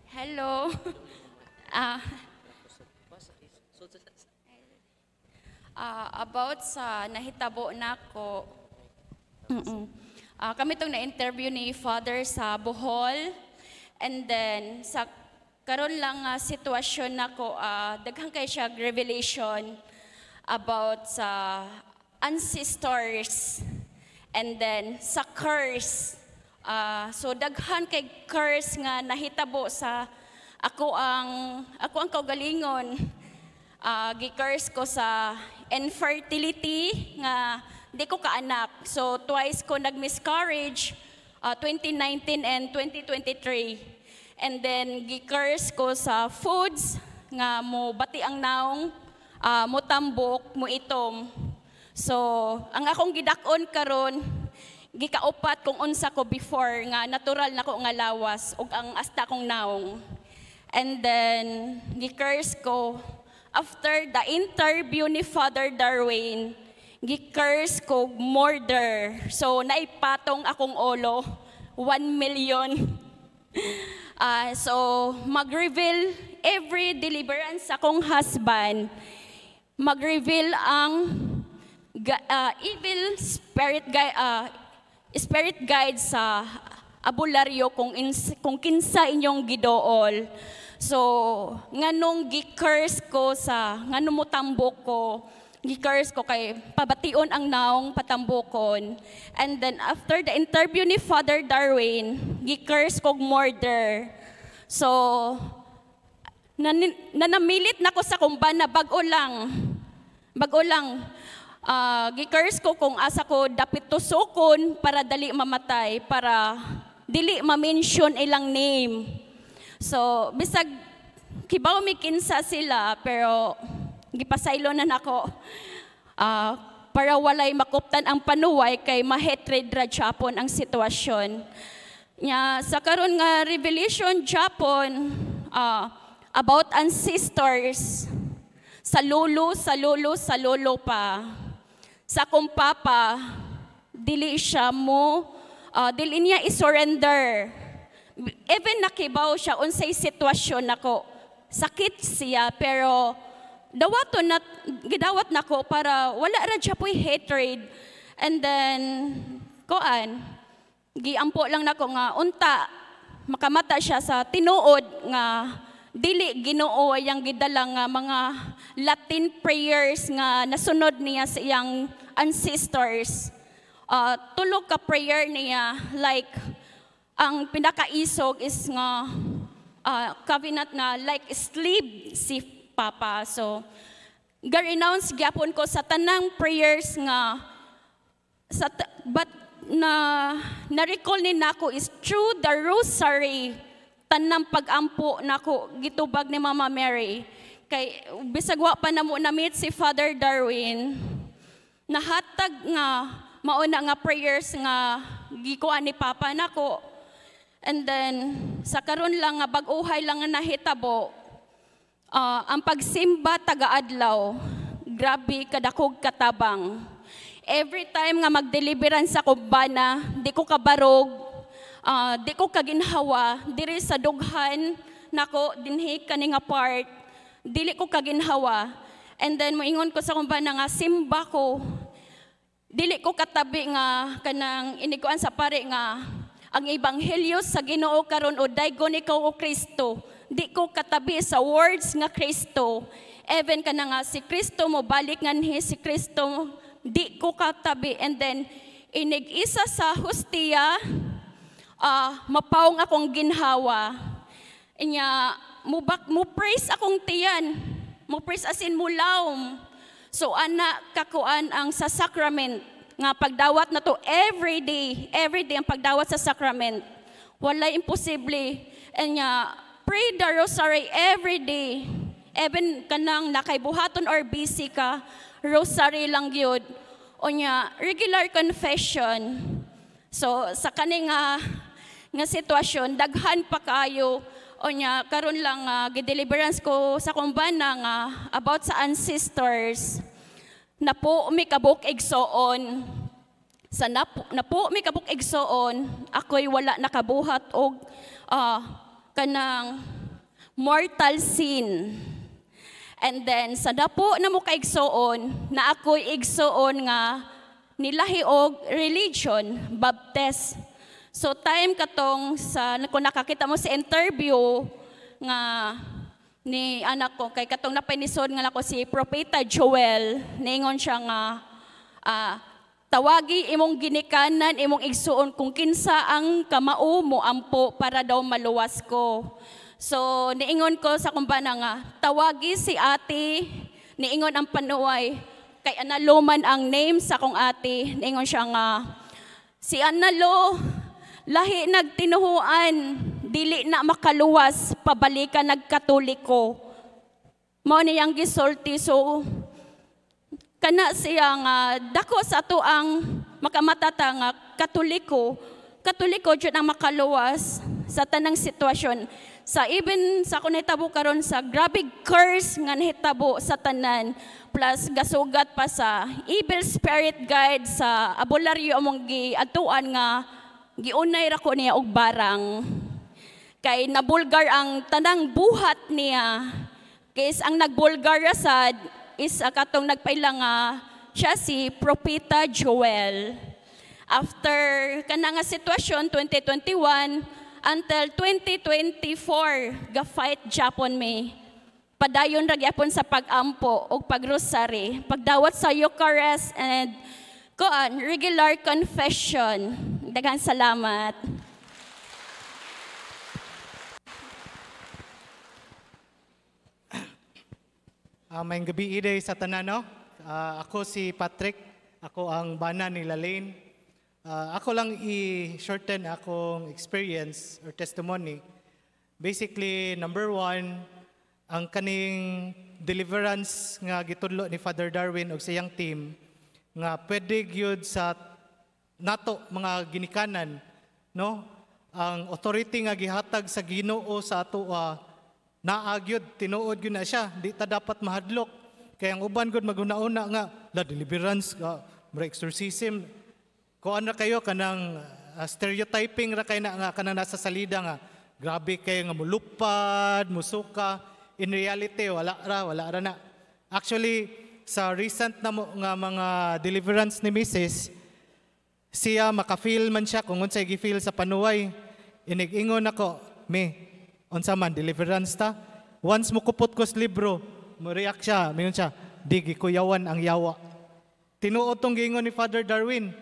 Hello. About sa nahitabo nako. Kami tong na-interview ni Father sa Bohol. And then sa karon lang sitwasyon nako, daghang kay siya revelation about sa ancestors and then sa curse. So daghan kay curse nga nahitabo sa ako ang kaugalingon. Gi-curse ko sa infertility nga di ko kaanak. So twice ko nag-miscarriage, 2019 and 2023. And then gi-curse ko sa foods nga mo bati ang naong, mo tambok, mo itom. So ang akong gidakon karon gikaupat kung unsa ko before nga natural na ko nga lawas ug ang asta kong naong. And then gi-curse ko after the interview ni Father Darwin, gi-curse ko murder. So naipatong akong olo 1 million. So mag-reveal every deliverance akong husband, mag-reveal ang evil spirit guide sa abularyo kung kinsa inyong gidool. So nganong gi-curse ko sa nganong mo tambok ko, gi-curse ko kay pabation ang naong patambokon. And then after the interview ni Father Darwin, gi-curse ko murder. So nanamilit na ko sa kumban na bago lang. Gi-curse ko kung asa ko dapit tusukon para dali mamatay, para dili ma-mention ilang name. So bisag kibaw mi kinsa sila pero gipasaylo na nako para walay makuptan ang panuway kay ma-hatred ra Japon ang sitwasyon. Nya sa karon nga revelation Japon about ancestors sa lolo pa. Sa akong papa dili siya dili niya i-surrender. Even nakibaw siya unsay sitwasyon nako. Sakit siya pero gidawat nako para wala ra siya po'y hatred. And then giampo lang nako nga unta makamata siya sa tinuod nga dili Ginoo yang gidala nga mga Latin prayers nga nasunod niya sa iyang ancestors. Tulog ka prayer niya like ang pinakaisog is nga covenant nga like sleep si Papa. So ga-renounce gyapon ko sa tanang prayers nga but na-recall ni nako is through the rosary tanang pag-ampo nako gitubag ni Mama Mary. Kay bisag wa pa namo na-meet si Father Darwin, nahatag nga mauna nga prayers nga gikuan ni Papa nako. And then sa karon lang nga bag-uhay lang nga nahitabo, ang pagsimba taga-adlaw, grabe kadakog katabang. Every time nga mag-deliverance sa kumbana, di ko kabarog, di ko kaginhawa, diri sa dughan nako dinhi kani nga part, dili ko kaginhawa. And then moingon ko sa kumbana nga simba ko, dili ko katabi nga kanang iniguan sa pare nga ang ebanghelyo sa Ginoo karon o daygon ikaw o Kristo. Di ko katabi sa words nga Kristo. Even ka na nga si Kristo mo, balik nga ni si Kristo, di ko katabi. And then, inig-isa sa hustiya, mapawong akong ginhawa. Inya, mo praise akong tiyan. Mo praise as in mulaom. So ana kakuan ang sa sacrament nga pagdawat na to every day ang pagdawat sa sacrament. Wala imposible. And pray the rosary every day. Even kanang nakaibuhaton or busy ka, rosary lang yun. O regular confession. So sa kaning nga sitwasyon, daghan pa kayo. O karon lang gideliverance ko sa kumbana nga about sa ancestors. Napo mi kabuk igsoon. Sa napo mi kabuk igsoon, ako'y wala nakabuhat og kanang mortal sin. And then sa dapo na mo kaigsoon, na ako'y igsoon nga nilahi og religion, baptist. So time katong kung nakakita mo sa interview nga ni anak ko, kay katong napinisod nga nako si Propeta Joel, niingon siya nga, tawagi imong ginikanan, imong igsuon kung kinsa ang kamao mo ampo para daw maluwas ko. So, niingon ko sa kumbana nga, tawagi si ate, niingon ang panuway, kay Analo man ang name sa kong ate, niingon siya nga, si Analo, lahi nagtinuhuan, dili na makaluwas, pabalikan nagkatoliko. Mao niyang gisulti, so, kana siya nga, dako sa ato ang makamatata nga, katoliko dyan ang makaluwas sa tanang sitwasyon. Sa even sa kung nahitabo karon sa grabe curse nga nahitabo sa tanan, plus gasugat pa sa evil spirit guide sa abularyo among giadtuan nga giunay ra ko niya og barang. Kay nabulgar ang tanang buhat niya. Kaysa ang nagbulgar sad is katong nagpaila nga siya si Propeta Joel. After kanang nga sitwasyon 2021 until 2024, ga-fight Japon me. Padayon ra gyapon sa pag-ampo o pag-rosary, pagdawat sa Eucharist and regular confession. Daghang salamat. May gabi iday sa tanan, no? Ako si Patrick, ako ang bana ni Lalaine. Ako lang i-shorten akong experience or testimony. Basically, number one, ang kaning deliverance nga gitudlo ni Father Darwin o siyang team nga pwede gyud sa nato mga ginikanan, no? Ang authority nga gihatag sa Ginoo sa ato naagyod, tinuod gyud na siya, di ta dapat mahadlok. Kaya ang uban gud maguna-una nga la deliverance ka, exorcism. Kung ano kayo kanang stereotyping ra kay na nga kanang nasa salida nga grabe kayo nga mulupad, musuka. In reality wala ra na. Actually sa recent na nga mga deliverance ni Mrs. siya makafeel man siya kung unsay gi-feel sa panuway. Inig-ingon ako, unsa man deliverance ta? Once mo kupot ko sa libro, mo react siya, mingon siya, di gikuyawan ang yawa. Tinuod tong giingon ni Father Darwin.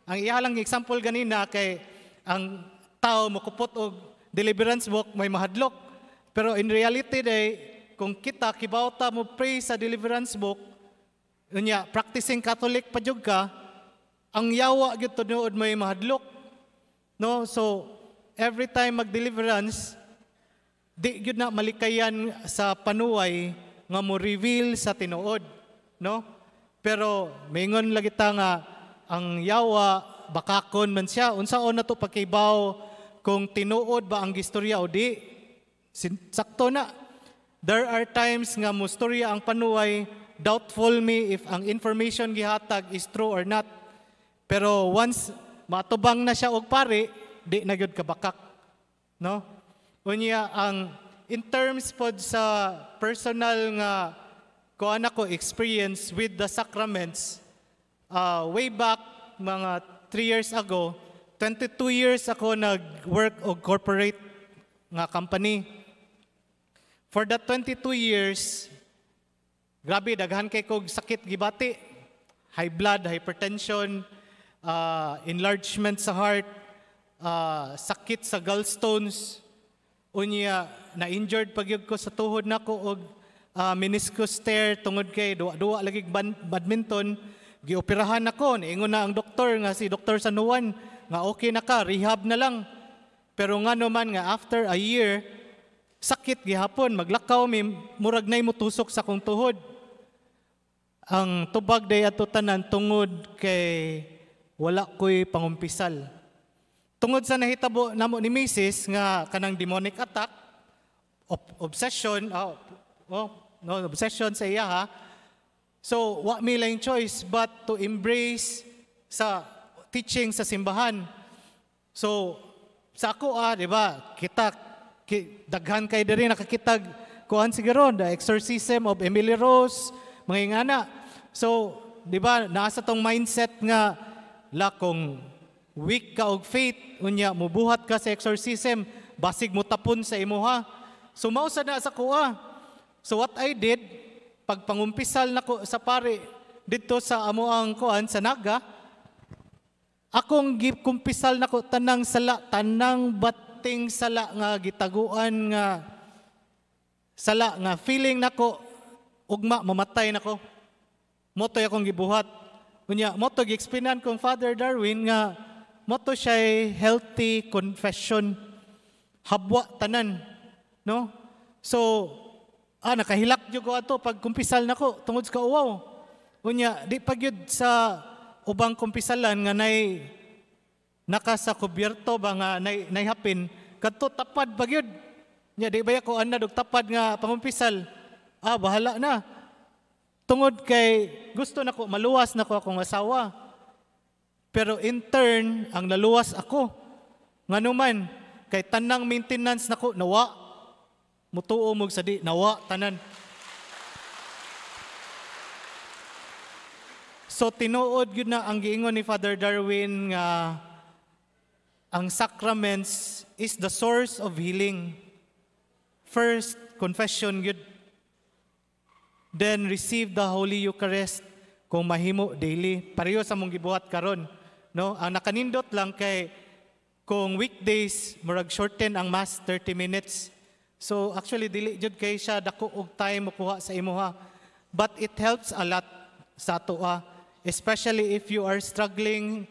Ang ihalang example ganina kay ang tao makupot og deliverance book may mahadlok. Pero in reality day, kung kita kibawta mo pray sa deliverance book, unya practicing Catholic pa jud ka, ang yawa gyud tinuod may mahadlok. No, so every time mag-deliverance, di gyud na malikayan sa panuway nga mo reveal sa tinuod, no? Pero maingon lagi ta nga ang yawa, bakakon man siya. Unsaon na to pagkibaw kung tinuod ba ang gistorya o di? Sakto na. There are times nga mustorya ang panuway, doubtful me if ang information gihatag is true or not. Pero once matubang na siya og pare, di na gyud kabakak. No? Unya ang in terms pod sa personal nga kuan ako experience with the sacraments, way back mga 3 years ago, 22 years ako nag-work og corporate nga company. For that 22 years, grabe daghan kay kog sakit gibati. High blood, hypertension, enlargement sa heart, sakit sa gallstones. Unya, na-injured pagyud ko sa tuhod nako og meniscus tear tungod kay duwa lagi badminton. Gioperahan ako, niingon na ang doktor nga si Dr. Sanuan nga okay na ka, rehab na lang. Pero nga naman nga after a year, sakit gihapon, maglakaw mi murag nay mutusok sa kong tuhod. Ang tubag day ato tanan tungod kay wala ko'y pangumpisal. Tungod sa nahitabo namo ni Mrs. nga kanang demonic attack, obsession, obsession sa iya ha. So, wa mi lang choice but to embrace sa teaching sa simbahan. So, sa ako di ba, daghan kay diri nakakitag kuan siguro, the exorcism of Emily Rose, mga ingana. So, di ba, nasa tong mindset nga kung weak ka og faith, unya mubuhat ka sa exorcism, basig mo tapon sa imuha. So, mausa na sa kuha. So, what I did, pag pangumpisal nako sa pare dito sa amoang kuan sa Naga, akong gikumpisal nako tanang sala, tanang bating sala nga gitaguan nga sala nga feeling nako ugma mamatay nako. Motoy akong gibuhat. Unya moto gi-explainan kong Father Darwin nga moto siya healthy confession. Habwa tanan, no? So nakahilak jud ko ato pag kumpisal nako tungod sa kauwaw. Unya di pagyud sa ubang kumpisalan nga naka sa kubyerto ba nga nay hapin kadto tapad pagyud. Nya di ba ko ana dog tapad nga pangumpisal. Bahala na. Tungod kay gusto nako maluwas nako akong asawa. Pero in turn ang naluwas ako. Nganuman kay tanang maintenance nako nawa. Mutuo mo sa di nawa tanan. So tinuod yun na ang giingon ni Father Darwin nga ang sacraments is the source of healing. First, confession yun. Then receive the Holy Eucharist kung mahimo daily. Pareho sa mong gibuhat karon, no? Ang nakanindot lang kay kung weekdays murag shorten ang mass 30 minutes. So actually dili jud kay siya dako og time mo kuha sa imuha. But it helps a lot sa atoa, especially if you are struggling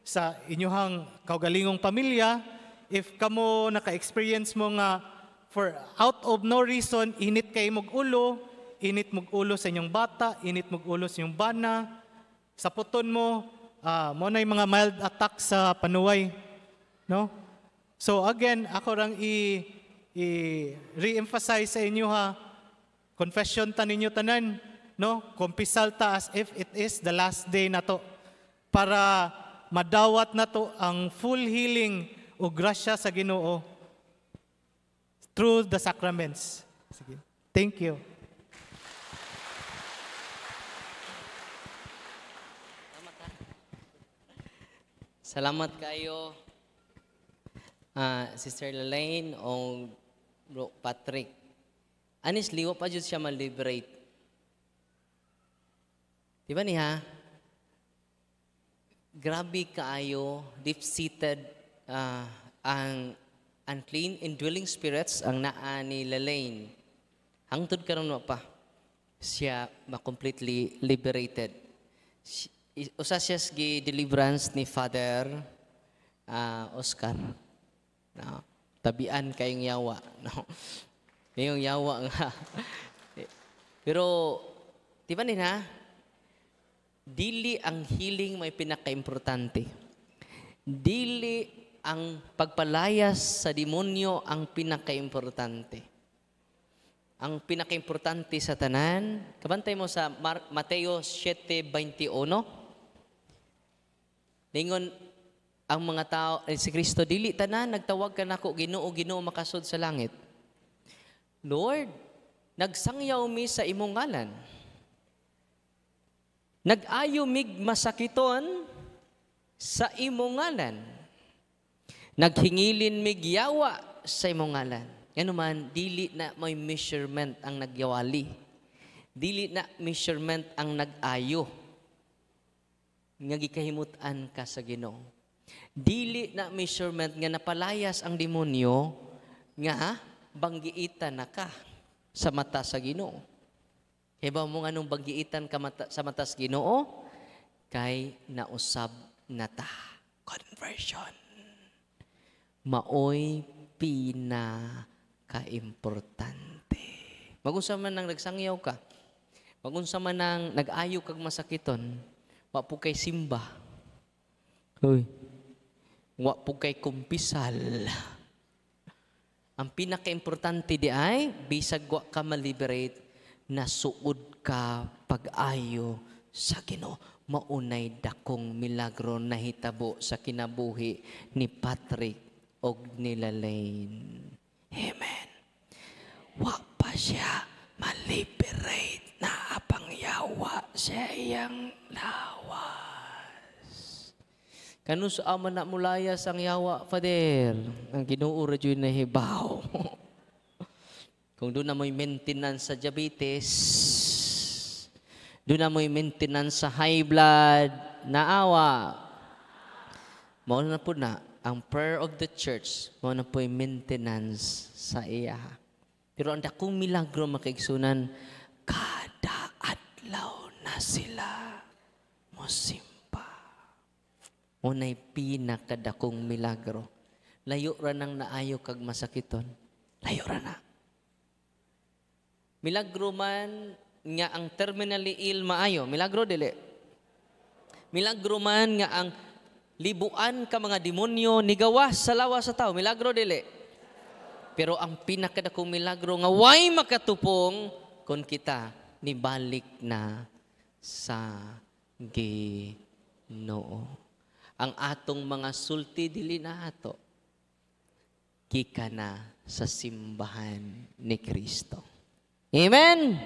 sa inyong kaugalingong pamilya, if kamo naka-experience mo nga for out of no reason init kay mog ulo, init mog ulo sa inyong bata, init mog ulo sa inyong bana, sa puton mo, mo na mga mild attack sa panuway, no? So again, ako rang re-emphasize sa inyo ha, confession ta ninyo tanan, no? Kumpisal ta as if it is the last day na to para madawat na to ang full healing o grasya sa Ginoo through the sacraments. Sige. Thank you. Salamat kayo, Sister Lalaine o Bro Patrick. Honestly, wa pa dyan siya ma-liberate. Diba niya? Grabe kaayo, deep-seated, ang unclean indwelling spirits ang naa ni Lalaine. Hangtod karon pa siya ma-completely liberated. Usa siya sa deliverance ni Father Oscar. No? Tabian kayong yawa. No? Kayong yawa nga. Pero, di ba nina? Dili ang healing may pinaka-importante. Dili ang pagpalayas sa demonyo ang pinaka-importante. Ang pinaka-importante sa tanan, kabantay mo sa Mateo 7:21. Ningon ang mga tao, si Kristo, dili tanan, nagtawag ka nako, Ginoo, Ginoo, makasud sa langit. Lord, nagsangyaw mi sa imong ngalan. Nag-ayo mig masakiton sa imong ngalan. Naghingilin mig yawa sa imong ngalan. Yan naman, dili na may measurement ang nagyawali. Dili na measurement ang nag-ayo. Nga gikahimutan ka sa Ginoo. Dili na measurement nga napalayas ang demonyo nga banggiitan na ka sa mata sa Ginoo. Hibaw mo nga nung banggiitan ka sa mata sa Ginoo, kay nausab na ta. Conversion. Maoy pinaka-importante. Magunsa man nang nagsangyaw ka, magunsa man nang nag-ayo kag masakiton, wa po kay simba. Hoy. Wa po kay kumpisal. Ang pinaka-importante di ay, bisag wa ka ma-liberate, nasuod ka pag-ayo sa Ginoo. Maunay dakong milagro na hitabo sa kinabuhi ni Patrick og ni Lalaine. Amen. Wa pa siya ma-liberate na apangyawa sa iyang lawas. Kanu sa ama na mulayas ang yawa, Father, ang Ginoo ra jud na hibaw. Kung doon na mo'y maintenance sa diabetes, doon na mo'y maintenance sa high blood, naawa. Mao na po na, ang prayer of the church, mao na po'y maintenance sa iya. Pero ang dakong milagro makaigsunan, kada adlaw na sila mosimpa. Unay pinakadakong milagro. Layo ra nang naayo kag masakiton. Layo ra na. Milagro man nga ang terminally ill maayo. Milagro dili. Milagro man nga ang libuan ka mga demonyo nigawas sa lawas sa tao. Milagro dili. Pero ang pinakadakong milagro nga way makatupong kung kita nibalik na sa Ginoo. Ang atong mga sulti dili na ato. Kika na sa simbahan ni Kristo. Amen.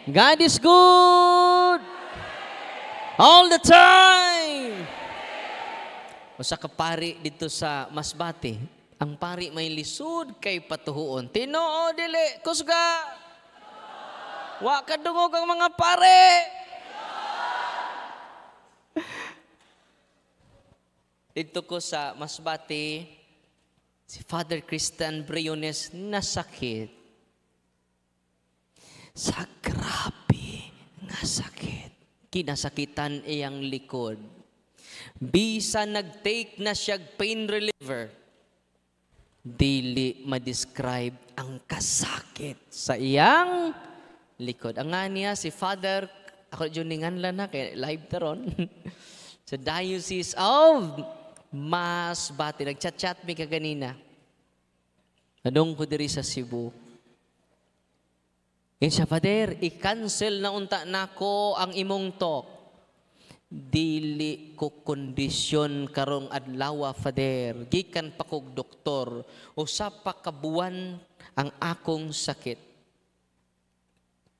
God is good all the time. Usa ka pari dito sa Masbate, ang pari may lisod kay patuhuon. Tinoo dili kusga. Wa ka dungog ang mga pare. Dito ko sa Masbate, si Father Christian Briones nasakit. Sa grabe nga sakit. Kinasakitan iyang likod. Bisa nag-take na siya pain reliever. Dili ma-describe ang kasakit sa iyang likod. Ang nga niya, si Father, ako juningan lang na, kaya live taron, sa Diocese of Masbate. Nag-chat-chat mi kaganina. Anong ko diri sa Cebu? Insya Father, i-cancel na unta nako ang imong talk. Dili ko kondisyon karong adlaw, Father. Gikan pa kog doktor. Usa pa ka buwan ang akong sakit.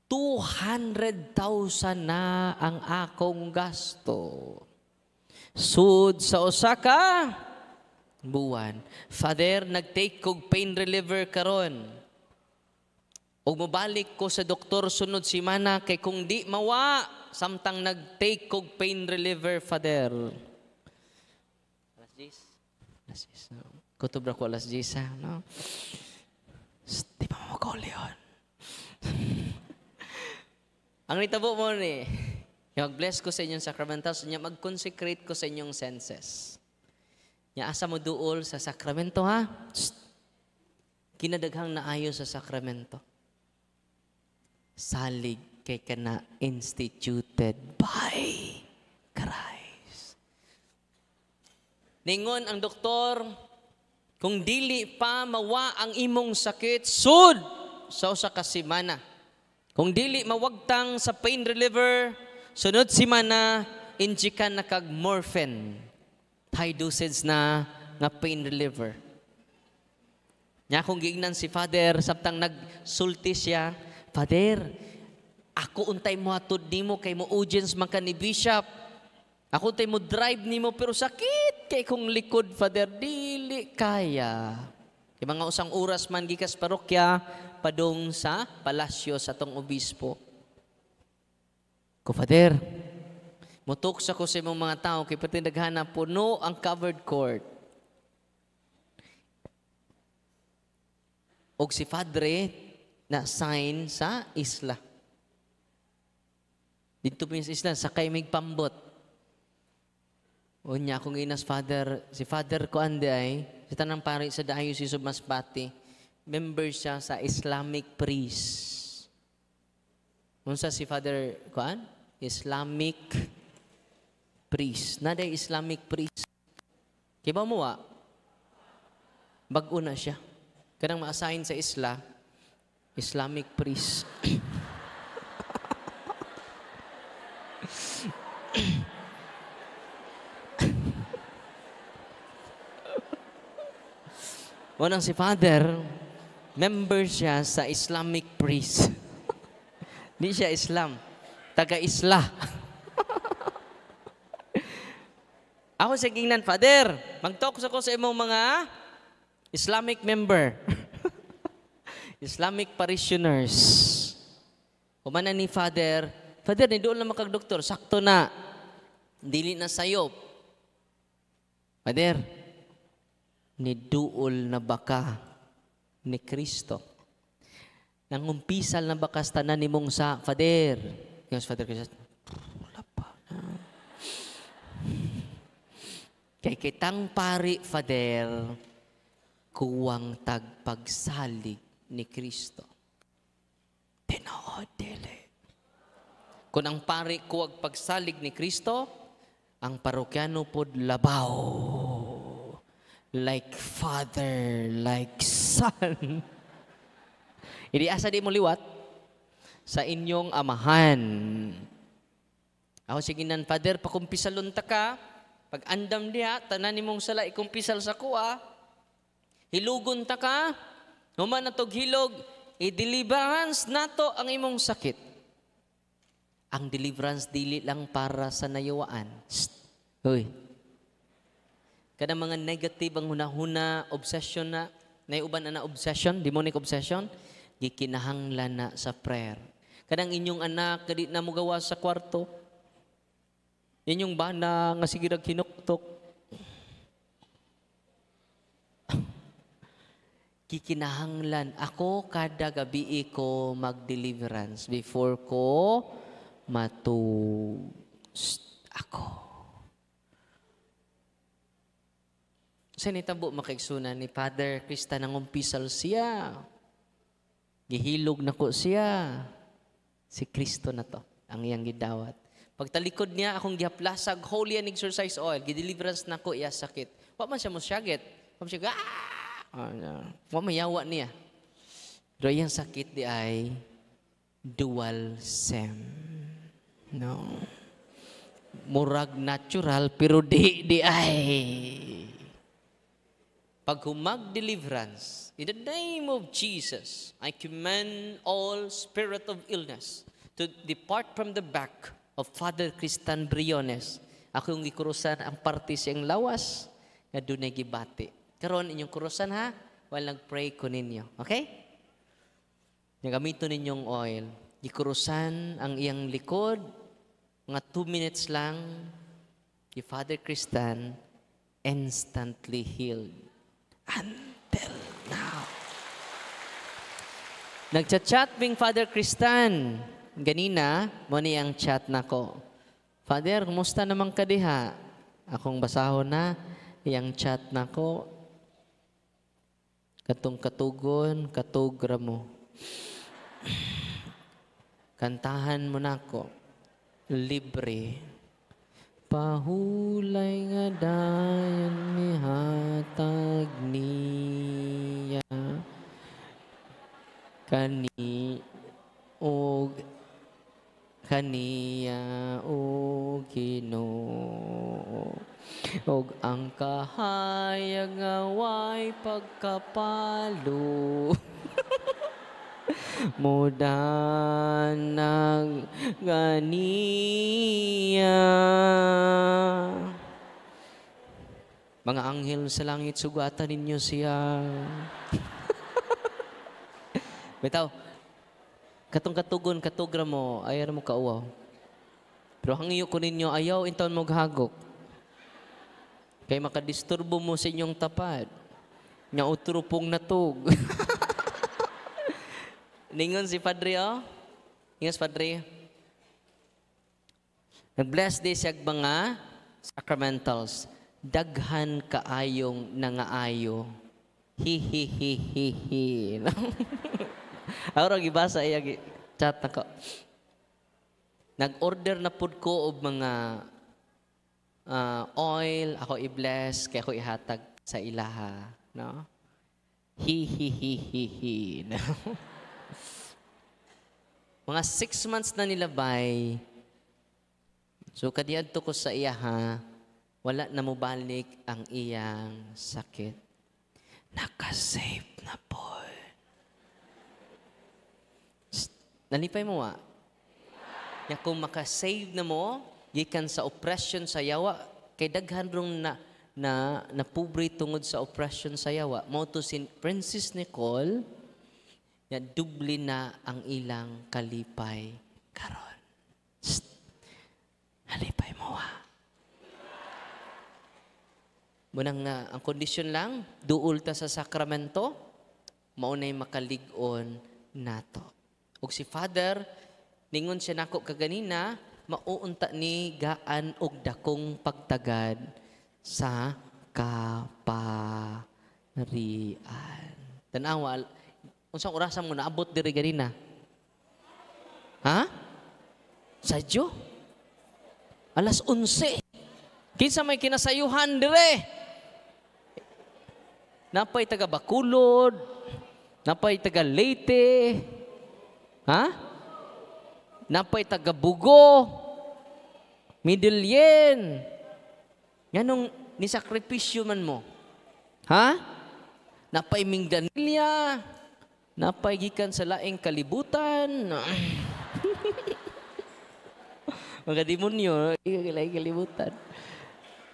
200,000 na ang akong gasto. Sud sa Osaka, buwan. Father, nag-take kog pain reliever karon. O mabalik ko sa doktor sunod simana kay kung di mawa, samtang nag-take kog pain reliever, Father. Alas 10. Alas 10. Kutubra ko alas 10, no? Di pa makakuli yun. Ang nitabo mo ni, mag-bless ko sa inyong sacramentals, mag-consecrate ko sa inyong senses. Asa mo duol sa sakramento, ha? Kinadaghang naayo sa sakramento. Salig kay kana instituted by Christ. Ningon ang doktor, kung dili pa mawa ang imong sakit, sud sa usa ka semana. Kung dili mawagtang sa pain reliever, sunod semana, injikan na kag morphine. High dosage na nga pain reliever. Nya kung gignan si Father, sabtang nagsulti siya, Father, ako untay mo hatod nimo kay mo audience man ka ni Bishop. Ako untay mo drive nimo pero sakit kay kong likod, Father, dili kaya. Kay mga usang oras man gikas parokya padung sa palasyo sa tong obispo. Ko, Father, mutuksa ko sa imong mga tao kay pati naghana puno ang covered court. og si Padre na sign sa isla. Dito po yung sa isla, sakay may pambot. Unya kung inas Father, si Father ko ande ay, si tanang pari sa Diocese of Masbate, member siya sa Islamic priest. Unsa si Father Kuan? Islamic priest. Nada Islamic priest. Kiba mo wa? Bag-o na siya. Kanang ma-assign sa isla, Islamic priest. Unang si Father, member siya sa Islamic priest. Di siya Islam. Taga-isla. Ako sa gingnan, Father, mag-talk ako sa imong mga Islamic member. Islamic parishioners. Kumana ni Father, Father, ni doon lang makag-doktor, sakto na. Dili na sayop. Father, ni duol na baka ni Kristo. Nangumpisal na bakas tanan nimong sa Father. Yes, Father Kristo. Wala pa na. Kay kitang pari, Father, kuwang tagpagsalig ni Kristo. Tinood dili. Kung ang pari kuwag pagsalig ni Kristo, ang parokyano pod labaw. Like father, like son. Hindi asa di mo liwat sa inyong amahan. Ako siginan, Father, pakumpisalon ta ka, pag andam diha, tanan nimong sala, ikumpisal sa kuha, hilugon ta ka, human na tog hilog, i-deliverance nato ang imong sakit. Ang deliverance dili lang para sa nayawaan. Hoy. Kada mga negative ang hunahuna, obsession na, naiuban na obsession, demonic obsession, gikinahanglan na sa prayer. Kadang inyong anak, kadi na mo gawa sa kwarto, inyong bana nga sige kinuktok, gikinahanglan, ako kada gabi ko mag-deliverance before ko ako. Sa nitabo makaigsunan ni Father Krista nangumpisal siya. Gihilog na ko siya. Si Kristo na to, ang iyang gidawat. Pagtalikod niya, akong gihaplasag, holy and exercise oil, gideliverance na ko, iya sakit. Wa man siya mo syagit. Wa man siya, wa mayawa niya. Pero yung sakit di ay dual sem. No. Murag natural, pero di ay. Pag humag-deliverance, in the name of Jesus, I command all spirit of illness to depart from the back of Father Cristan Briones. Ako yung gikurusan ang parte siyang lawas na doon ay gibati. Karon inyong kurusan ha, while nag-pray ko ninyo. Okay? Nagamito ninyong oil. Gikurusan ang iyang likod, mga 2 minutes lang, si Father Cristan instantly healed. Until now. Nagchat-chat bing Father Cristan. Ganina, mo ang chat nako. Father, kumusta naman ka diha? Akong basahon na, iyang chat nako. Katong katugon, katugra mo. Kantahan mo nako. Libre. Pahulay nga dayan mihatag niya kaniya o Ginoo og ang kahayag nga way pagkapalo mudanang ganiya. Mga anghel sa langit, sugatan ninyo siya. Bitaw, katong katugon, katugra mo, ayaw mo kauwaw. Pero hangiyo ko ninyo, ayaw intaon mo gahagok. Kaya makadisturbo mo sa inyong tapad. Nga uturupong natug. Ningon si Padre, oh. Yes, Padre. Nag-bless di siya mga sacramentals. Daghan kaayong nangaayo. Hi. Ako gibasa iya chat nako. Nag-order na pud ko og mga oil, ako i-bless, kaya ako ihatag sa ilaha, no? Hi. No? Mga 6 months na nilabay. So kadiyadto ko sa iya ha, wala na mo balik ang iyang sakit. Nakasave na po. Nalipay mo wa? Ya kung makasave na mo, gikan sa oppression sa yawa, kay daghan rong na pobre tungod sa oppression sa yawa. Mo to si Princess Nicole, ya dubli na ang ilang kalipay karon. Halipay mo wa. Munang ang kondisyon lang, duol ta sa sakramento, maunay makalig-on nato. Ug si Father, ningon siya nako kaganina, mauunta ni gaan og dakong pagtagad sa kaparian. Tanawa, unsang orasan mo naabot diri ganina? Ha? Sadyo? Alas 11. Kinsa may kinasayuhan dire? Napay taga Bacolod, napay taga Leyte, ha? Napay taga Bugo, Midilyen. Yanong nisakripisyo man mo. Ha? Napay Mindanilla, napay gikan sa laing kalibutan. Mga demonyo, laing kalibutan.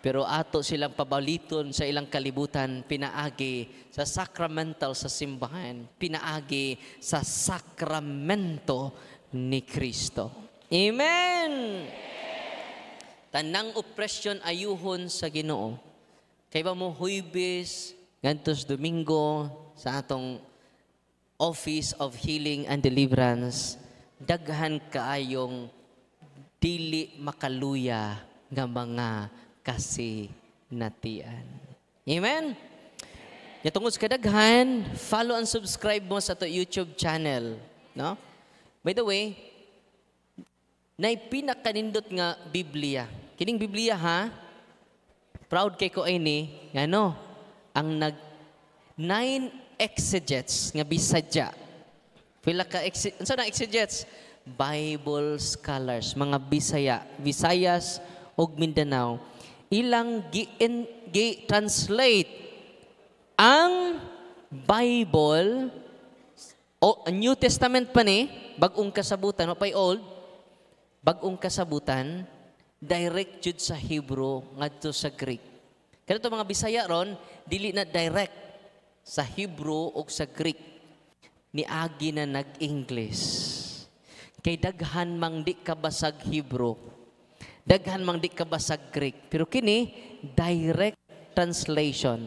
Pero ato silang pabaliton sa ilang kalibutan, pinaagi sa sacramental sa simbahan, pinaagi sa sakramento ni Kristo. Amen! Tanang oppression ayuhon sa Ginoo. Kay ba mo Huwebes, ngantos Domingo sa atong Office of Healing and Deliverance, daghan kaayong dili makaluya nga mga kasinatian. Amen? Ya tungod sa kadaghan, follow and subscribe mo sa to YouTube channel, no? By the way, nay pinakanindot nga Biblia. Kining Biblia ha, proud kay ko ay ni, ano, ang 9 exegetes nga bisadya. Pila ka unsa na exegetes? Bible scholars, mga Visayas ug Mindanao, ilang gi-translate ang Bible o New Testament pa ni, bagong kasabutan, o pa'y old, bagong kasabutan, direct jud sa Hebrew ngadto sa Greek. Kaya ito mga Bisaya ron, dili na direct sa Hebrew o sa Greek, niagi na nag-English. Kay daghan mang di kabasag Hebrew, daghan mang di kabasag Greek, pero kini direct translation.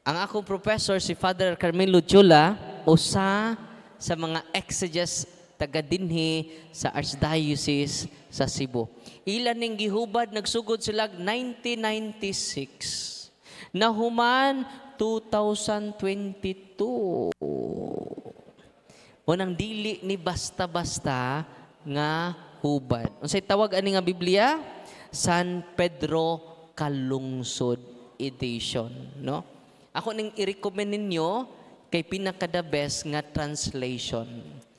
Ang akong professor si Father Carmelo Chula, usa sa mga exegetes taga dinhi sa Archdiocese sa Cebu. Ilan ning gihubad nagsugod sila 1996. Nahuman 2022. Unang dili ni basta-basta nga hubad. Unsay tawag ani nga Biblia? San Pedro Kalungsod Edition, no? Ako ning i-recommend ninyo kay pinaka the best nga translation.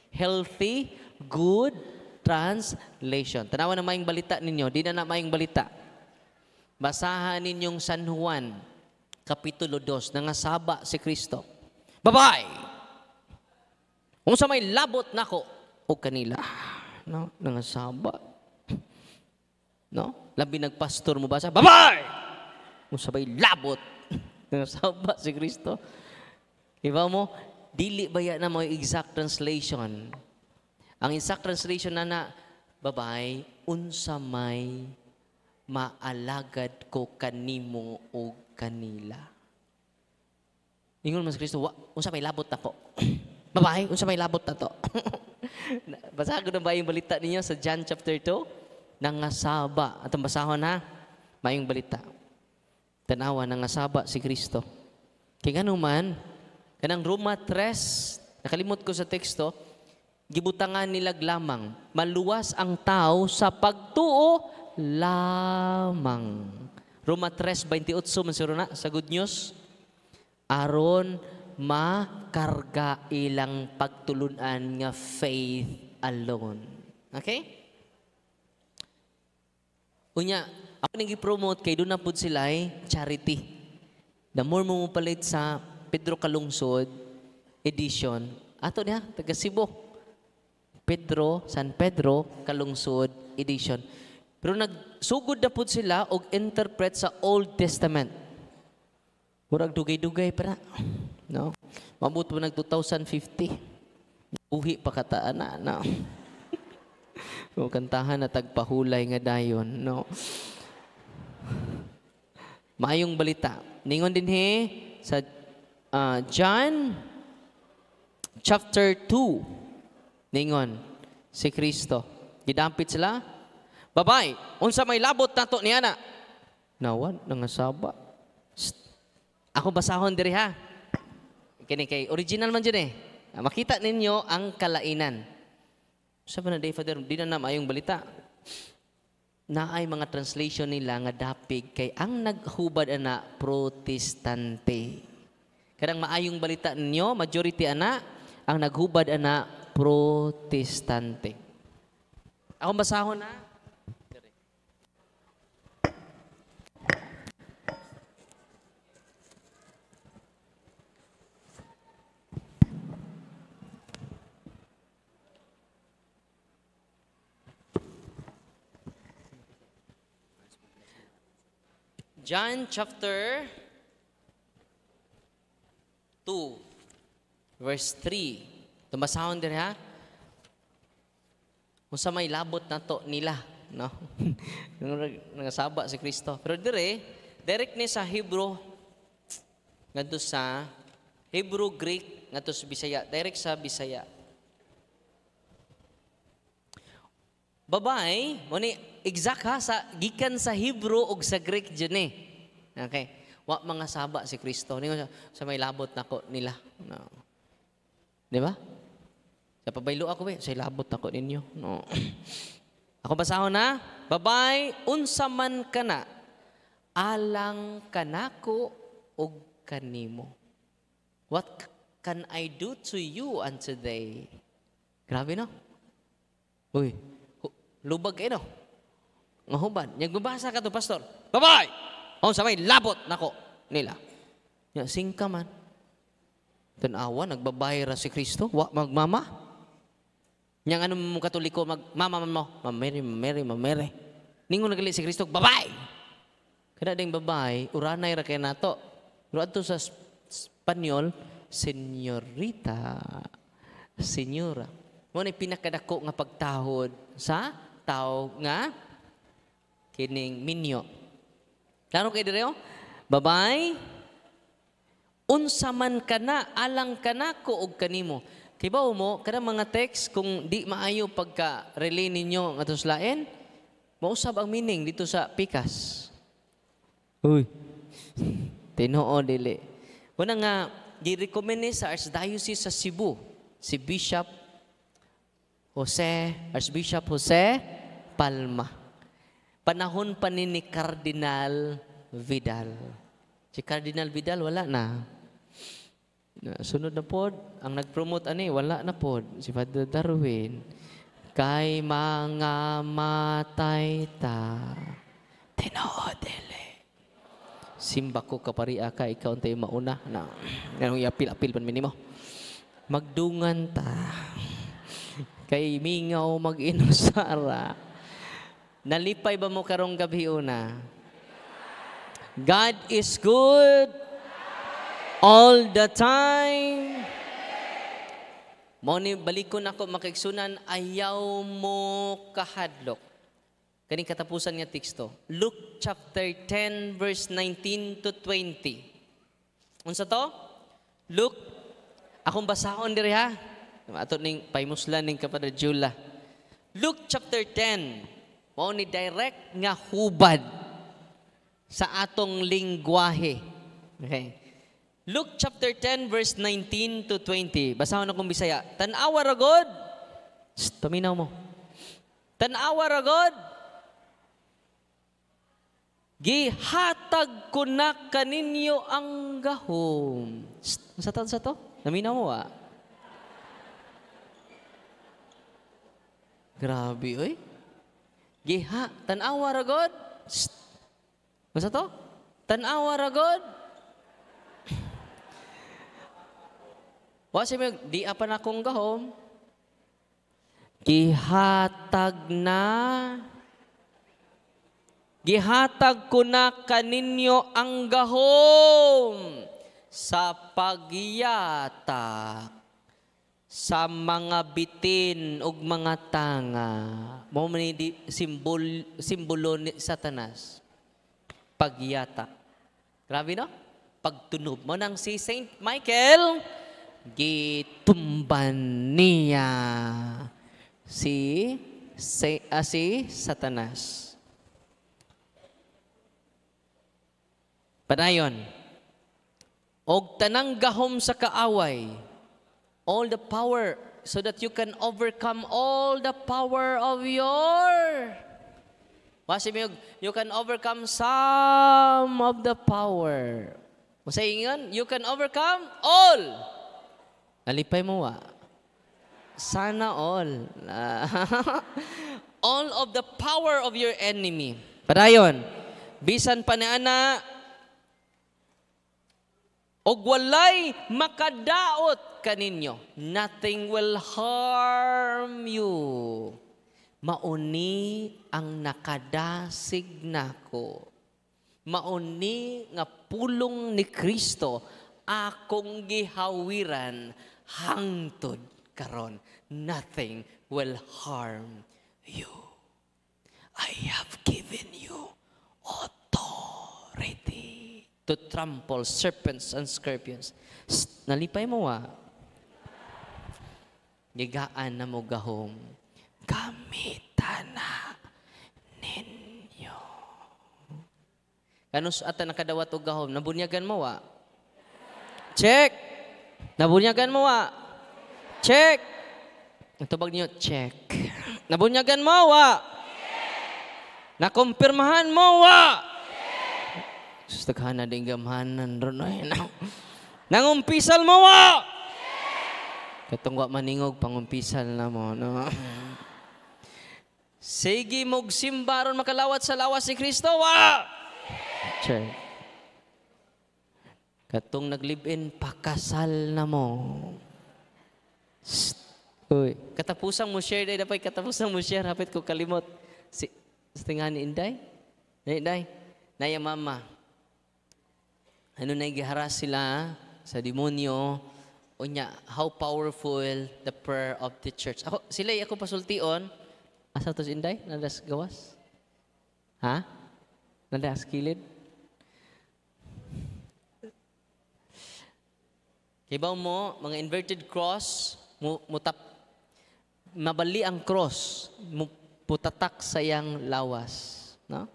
Healthy, good translation. Tanawa na maayong balita ninyo, di na maayong balita. Basahan ninyong San Juan Kapitulo 2, nangasaba si Kristo. Bye-bye! Kung sa may labot nako o kanila, no, nangasaba. No? Labi nagpastor mo basa, bye-bye! Kung sa may labot, nangasaba si Kristo. Iba mo, dili ba yan na mo exact translation? Ang exact translation na bye-bye, unsa may maalagad ko kanimo o kanila. Ingon mas Kristo, unsa may labot nako. Babae, unsa may labot na to? Basahan ko na ba yung balita ninyo sa John chapter 2? Nangasaba. Atong basahon ha? Mayong balita. Tanawa, nangasaba si Kristo. Kaya nga man, kanang Roma 3, nakalimot ko sa teksto, gibutangan nilag lamang, maluwas ang tao sa pagtuo lamang. Roma 3:28 mansuro na sa Good News. Aron makarga ilang pagtulunan nga faith alone. Okay? Unya, ako nang i-promote kay doon na po sila charity. The more mo palit sa Pedro Kalungsod edition, ato niya, taga Cebu. San Pedro Kalungsod edition. Pero nagsugod na po sila og interpret sa Old Testament. Murag dugay-dugay para. No? Mabuto nag 2050. Uhi pa kataan na. No? O kantahan na tagpahulay nga dayon. No? Maayong balita. Ningon din sa John chapter 2. Ningon si Kristo. Gidampit sila. Babay, unsa may labot nato niya na? Nawan, nangasaba. Ako basahon diri ha. Kini kay original man dyan makita ninyo ang kalainan. Sa ba na day, Father, di na maayong balita. Naay mga translation nila nga dapig kay ang naghubad ana protestante. Kadang maayong balita ninyo, majority ana, ang naghubad ana protestante. Ako basahon na. John chapter 2 verse 3. Tumasahon din ha. Kung sa may labot na to nila, no? Nangasaba si Kristo. Pero direct ni sa Hebrew ngadto sa Hebrew Greek ngadto sa Bisaya, direct sa Bisaya. Babay, mo ni exact ha sa gikan sa Hebrew ug sa Greek dyan Okay. Wa mga saba si Kristo. Ningon sa may labot nako nila. No. Di ba? Sa pabaylo ako sa labot nako ninyo. No. Ako basahon na. Babay, unsa man kana alang kanako ug kanimo. What can I do to you on today? Grabe no? Uy, lubag kayo no? Ngahuban. Nagbabasa ka to, pastor. Babay! O sa may labot nako nila. Singka man. Tanawa, nagbabayra si Kristo. Wa magmama. Yang ano mo katoliko, magmama mo. Mamere. Ningon nagali si Kristo, babay! Kada ding babay, uranay ra kay nato. Pero ato sa Espanyol, senyorita. Senyora. Mo ni pinakadako nga pagtahod sa tao nga kining minyo. Klaro kay direo? Babay, unsa man kana alang kanako og kanimo. Kay ba mo kada mga text kung di maayo pagka-relay ninyo ngadto sa lain, mausab ang meaning dito sa Pikas. Uy. Tinoo dili. Una nga gi-recommend ni sa Archdiocese sa Cebu, si Archbishop Jose Palma. Panahon pa ni Cardinal Vidal. Si Cardinal Vidal wala na. Sunod na pod, ang nag-promote wala na pod. Si Father Darwin. Kay mga matay ta. Tinoodele. Simba ko kapariya ka, ikaw tayo mauna. Ganong i-apil-apil pan minimo. Magdungan ta. Kay mingaw mag-inusara. Nalipay ba mo karong gabi una? God is good all the time. Mao ni balikon ako makigsunan, ayaw mo kahadlok. Kaning katapusan nga teksto. Luke chapter 10 verse 19 to 20. Unsa to? Luke, Akong basahon diri ha. Ato ning paymuslan ning Kapadre Jula. Luke chapter 10. Mao ni direct nga hubad sa atong lingwahe. Okay. Luke chapter 10 verse 19 to 20. Basahon akong Bisaya. Tan-awa ra god. Paminaw mo. Tan-awa ra god. Gihatag ko na kaninyo ang gahom. Sa to? Naminaw mo Grabe, oy. Tan-awa ra god. Sa to? Tan-awa ra god. Wasi mo, di apan akong gahom. Gihatag ko na kaninyo ang gahom sa pagyatak sa mga bitin ug mga tanga. Mao man ni simbolo ni Satanas. Pagyatak. Grabe no? Pagtunob mo nang si Saint Michael, gitumban niya si Satanas. Padayon, og tanang gahom sa kaaway, all the power, so that you can overcome all the power of your, you can overcome some of the power. Masa ingon, you can overcome all. Nalipay mo Sana all. All of the power of your enemy. Padayon, bisan pa ni ana, og walay makadaot kaninyo. Nothing will harm you. Mauni ang nakadasig nako. Mauni nga pulong ni Kristo akong gihawiran hangtod karon. Nothing will harm you. I have given you authority to trample serpents and scorpions. Nalipay mo Gigaan na mo gahom. Gamitan na ninyo. Kanus ata nakadawat og gahom, nabunyagan mo Check. Nabunyagan mo Check. Tubag niyo, check. Nabunyagan mo Nakumpirmahan mo Sustaghan na din gamhanan ron Nangumpisal mo Katong maningog pangumpisal na mo Sige mog simbaron makalawat sa lawas si Kristo Check. Katong naglibin pakasal na mo. Uy, katapusang mo share dapat katapusang mo share hapit ko kalimot. Sa tingan ni Inday? Inday, naya mama. Ano na giharas sila sa demonyo? Unya, how powerful the prayer of the church. Sila ako pasultion. Asa to si Inday? Nadas gawas? Ha? Nadas kilid? Kibaw mo, mga inverted cross, mabali ang cross, putatak sa iyang lawas. No?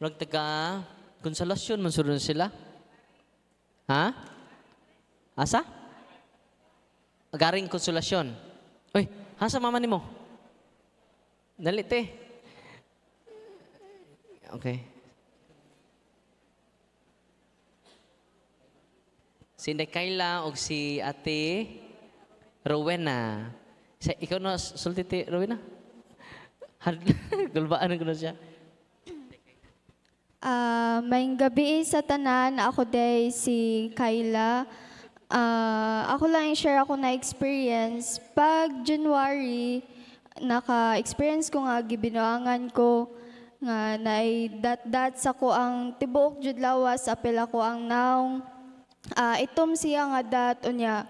Ragtaga, konsolasyon, mansurun sila. Ha? Asa? Agaring konsolasyon. Uy, hasa mama ni mo? Dalite. Okay. Si Inday Kayla o si Ate Rowena. Ikaw na sulti Rowena? Gulbaan ko na siya. Maayong gabi sa tanan. Ako day si Kayla. Ako lang i-share ako na experience. Pag January, naka-experience ko nga gibinuangan ko nga dat sa ko ang tibuok jud lawas apel ako ang naong itom siya nga dat unya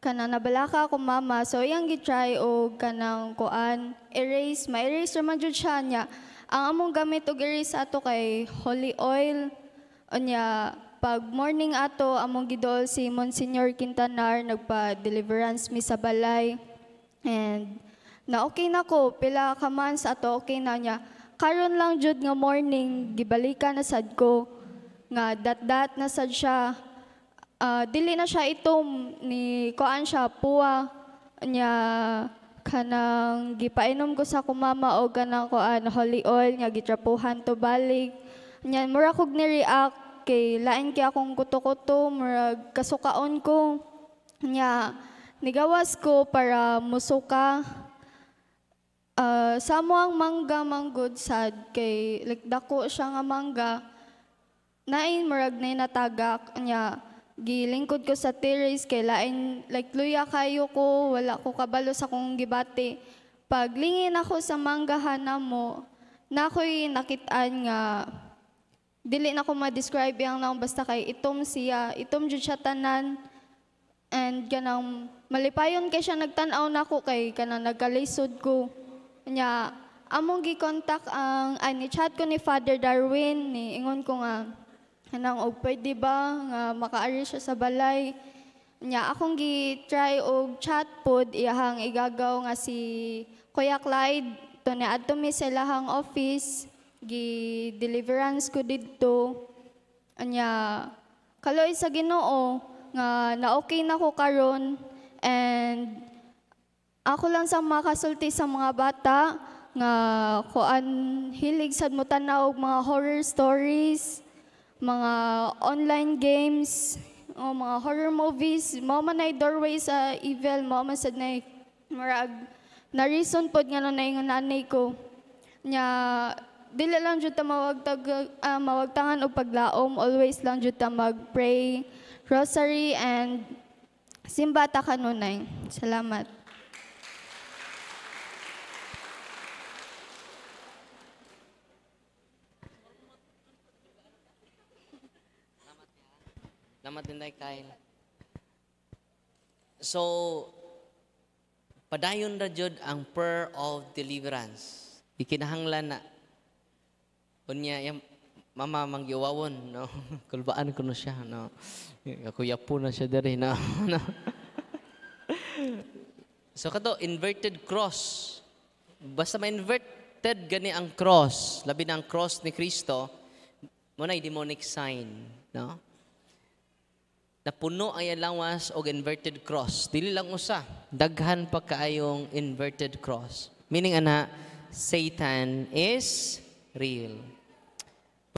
kanang nabalaka ako mama so iyang gitry og kanang kuan erase ma-erase man jud siya nya ang among gamit og erase ato kay holy oil unya pag morning ato, among gidol si Monsignor Quintanar, nagpa-deliverance mi sa balay. And na okay na ko, pila ka months ato, okay na niya. Karon lang jud nga morning, gibalikan na sad ko. Nga dat na sad siya. Dili na siya itom, ni kuan siya, puwa. Nya, kanang gipainom ko sa kumama o kanang kuan, holy oil, nga gitrapuhan to balik. Nya, mura kog ni-react. Kay lain kay akong kuto-kuto, murag kasukaon ko. Nya, nigawas ko para musuka. Sa mo ang mangga manggod sad kay like dako siya nga mangga. Nain murag na natagak. Nya, gilingkod ko sa terrace kay lain like luya kayo ko, wala ko kabalo sa kong gibati. Paglingin ako sa manggahan na mo, na ako'y nakitaan nga dili na ko ma-describe yang naong basta kay itom siya, itom jud siya tanan. And kanang malipayon kay siya nagtan-aw nako kay kanang nagkalisod ko. Nya among gi-contact ang ni-chat ko ni Father Darwin ni ingon ko nga kanang og pwede ba nga makaari siya sa balay. Nya akong gi-try og chat pod iyahang igagaw nga si Kuya Clyde to ni adto mi sa ilahang office. Gi-deliverance ko dito. Anya, kaloy sa Ginoo nga na-okay na ko karon and ako lang sa makasulti sa mga bata nga kuan hilig sad mo tanaw og mga horror stories, mga online games, o mga horror movies, mao man ay doorway sa evil, mao man sad nay murag na reason pod nga na ingon nanay ko. Nya dili lang jud ta mawagtangan og paglaom, always lang jud ta mag-pray, rosary and simba ta kanunay. Salamat. Salamat din Kyle. So, padayon ra jud ang prayer of deliverance. Ikinahanglan na unya yung mama manggiwawon, no? Kulbaan ko na siya, no? Kuya po na siya dere, no? So kato, inverted cross. Basta ma-inverted gani ang cross, labi na ang cross ni Kristo, muna demonic sign, no? Napuno ay lawas og inverted cross. Dili lang usa, daghan pa kaayong inverted cross. Meaning ana, Satan is real.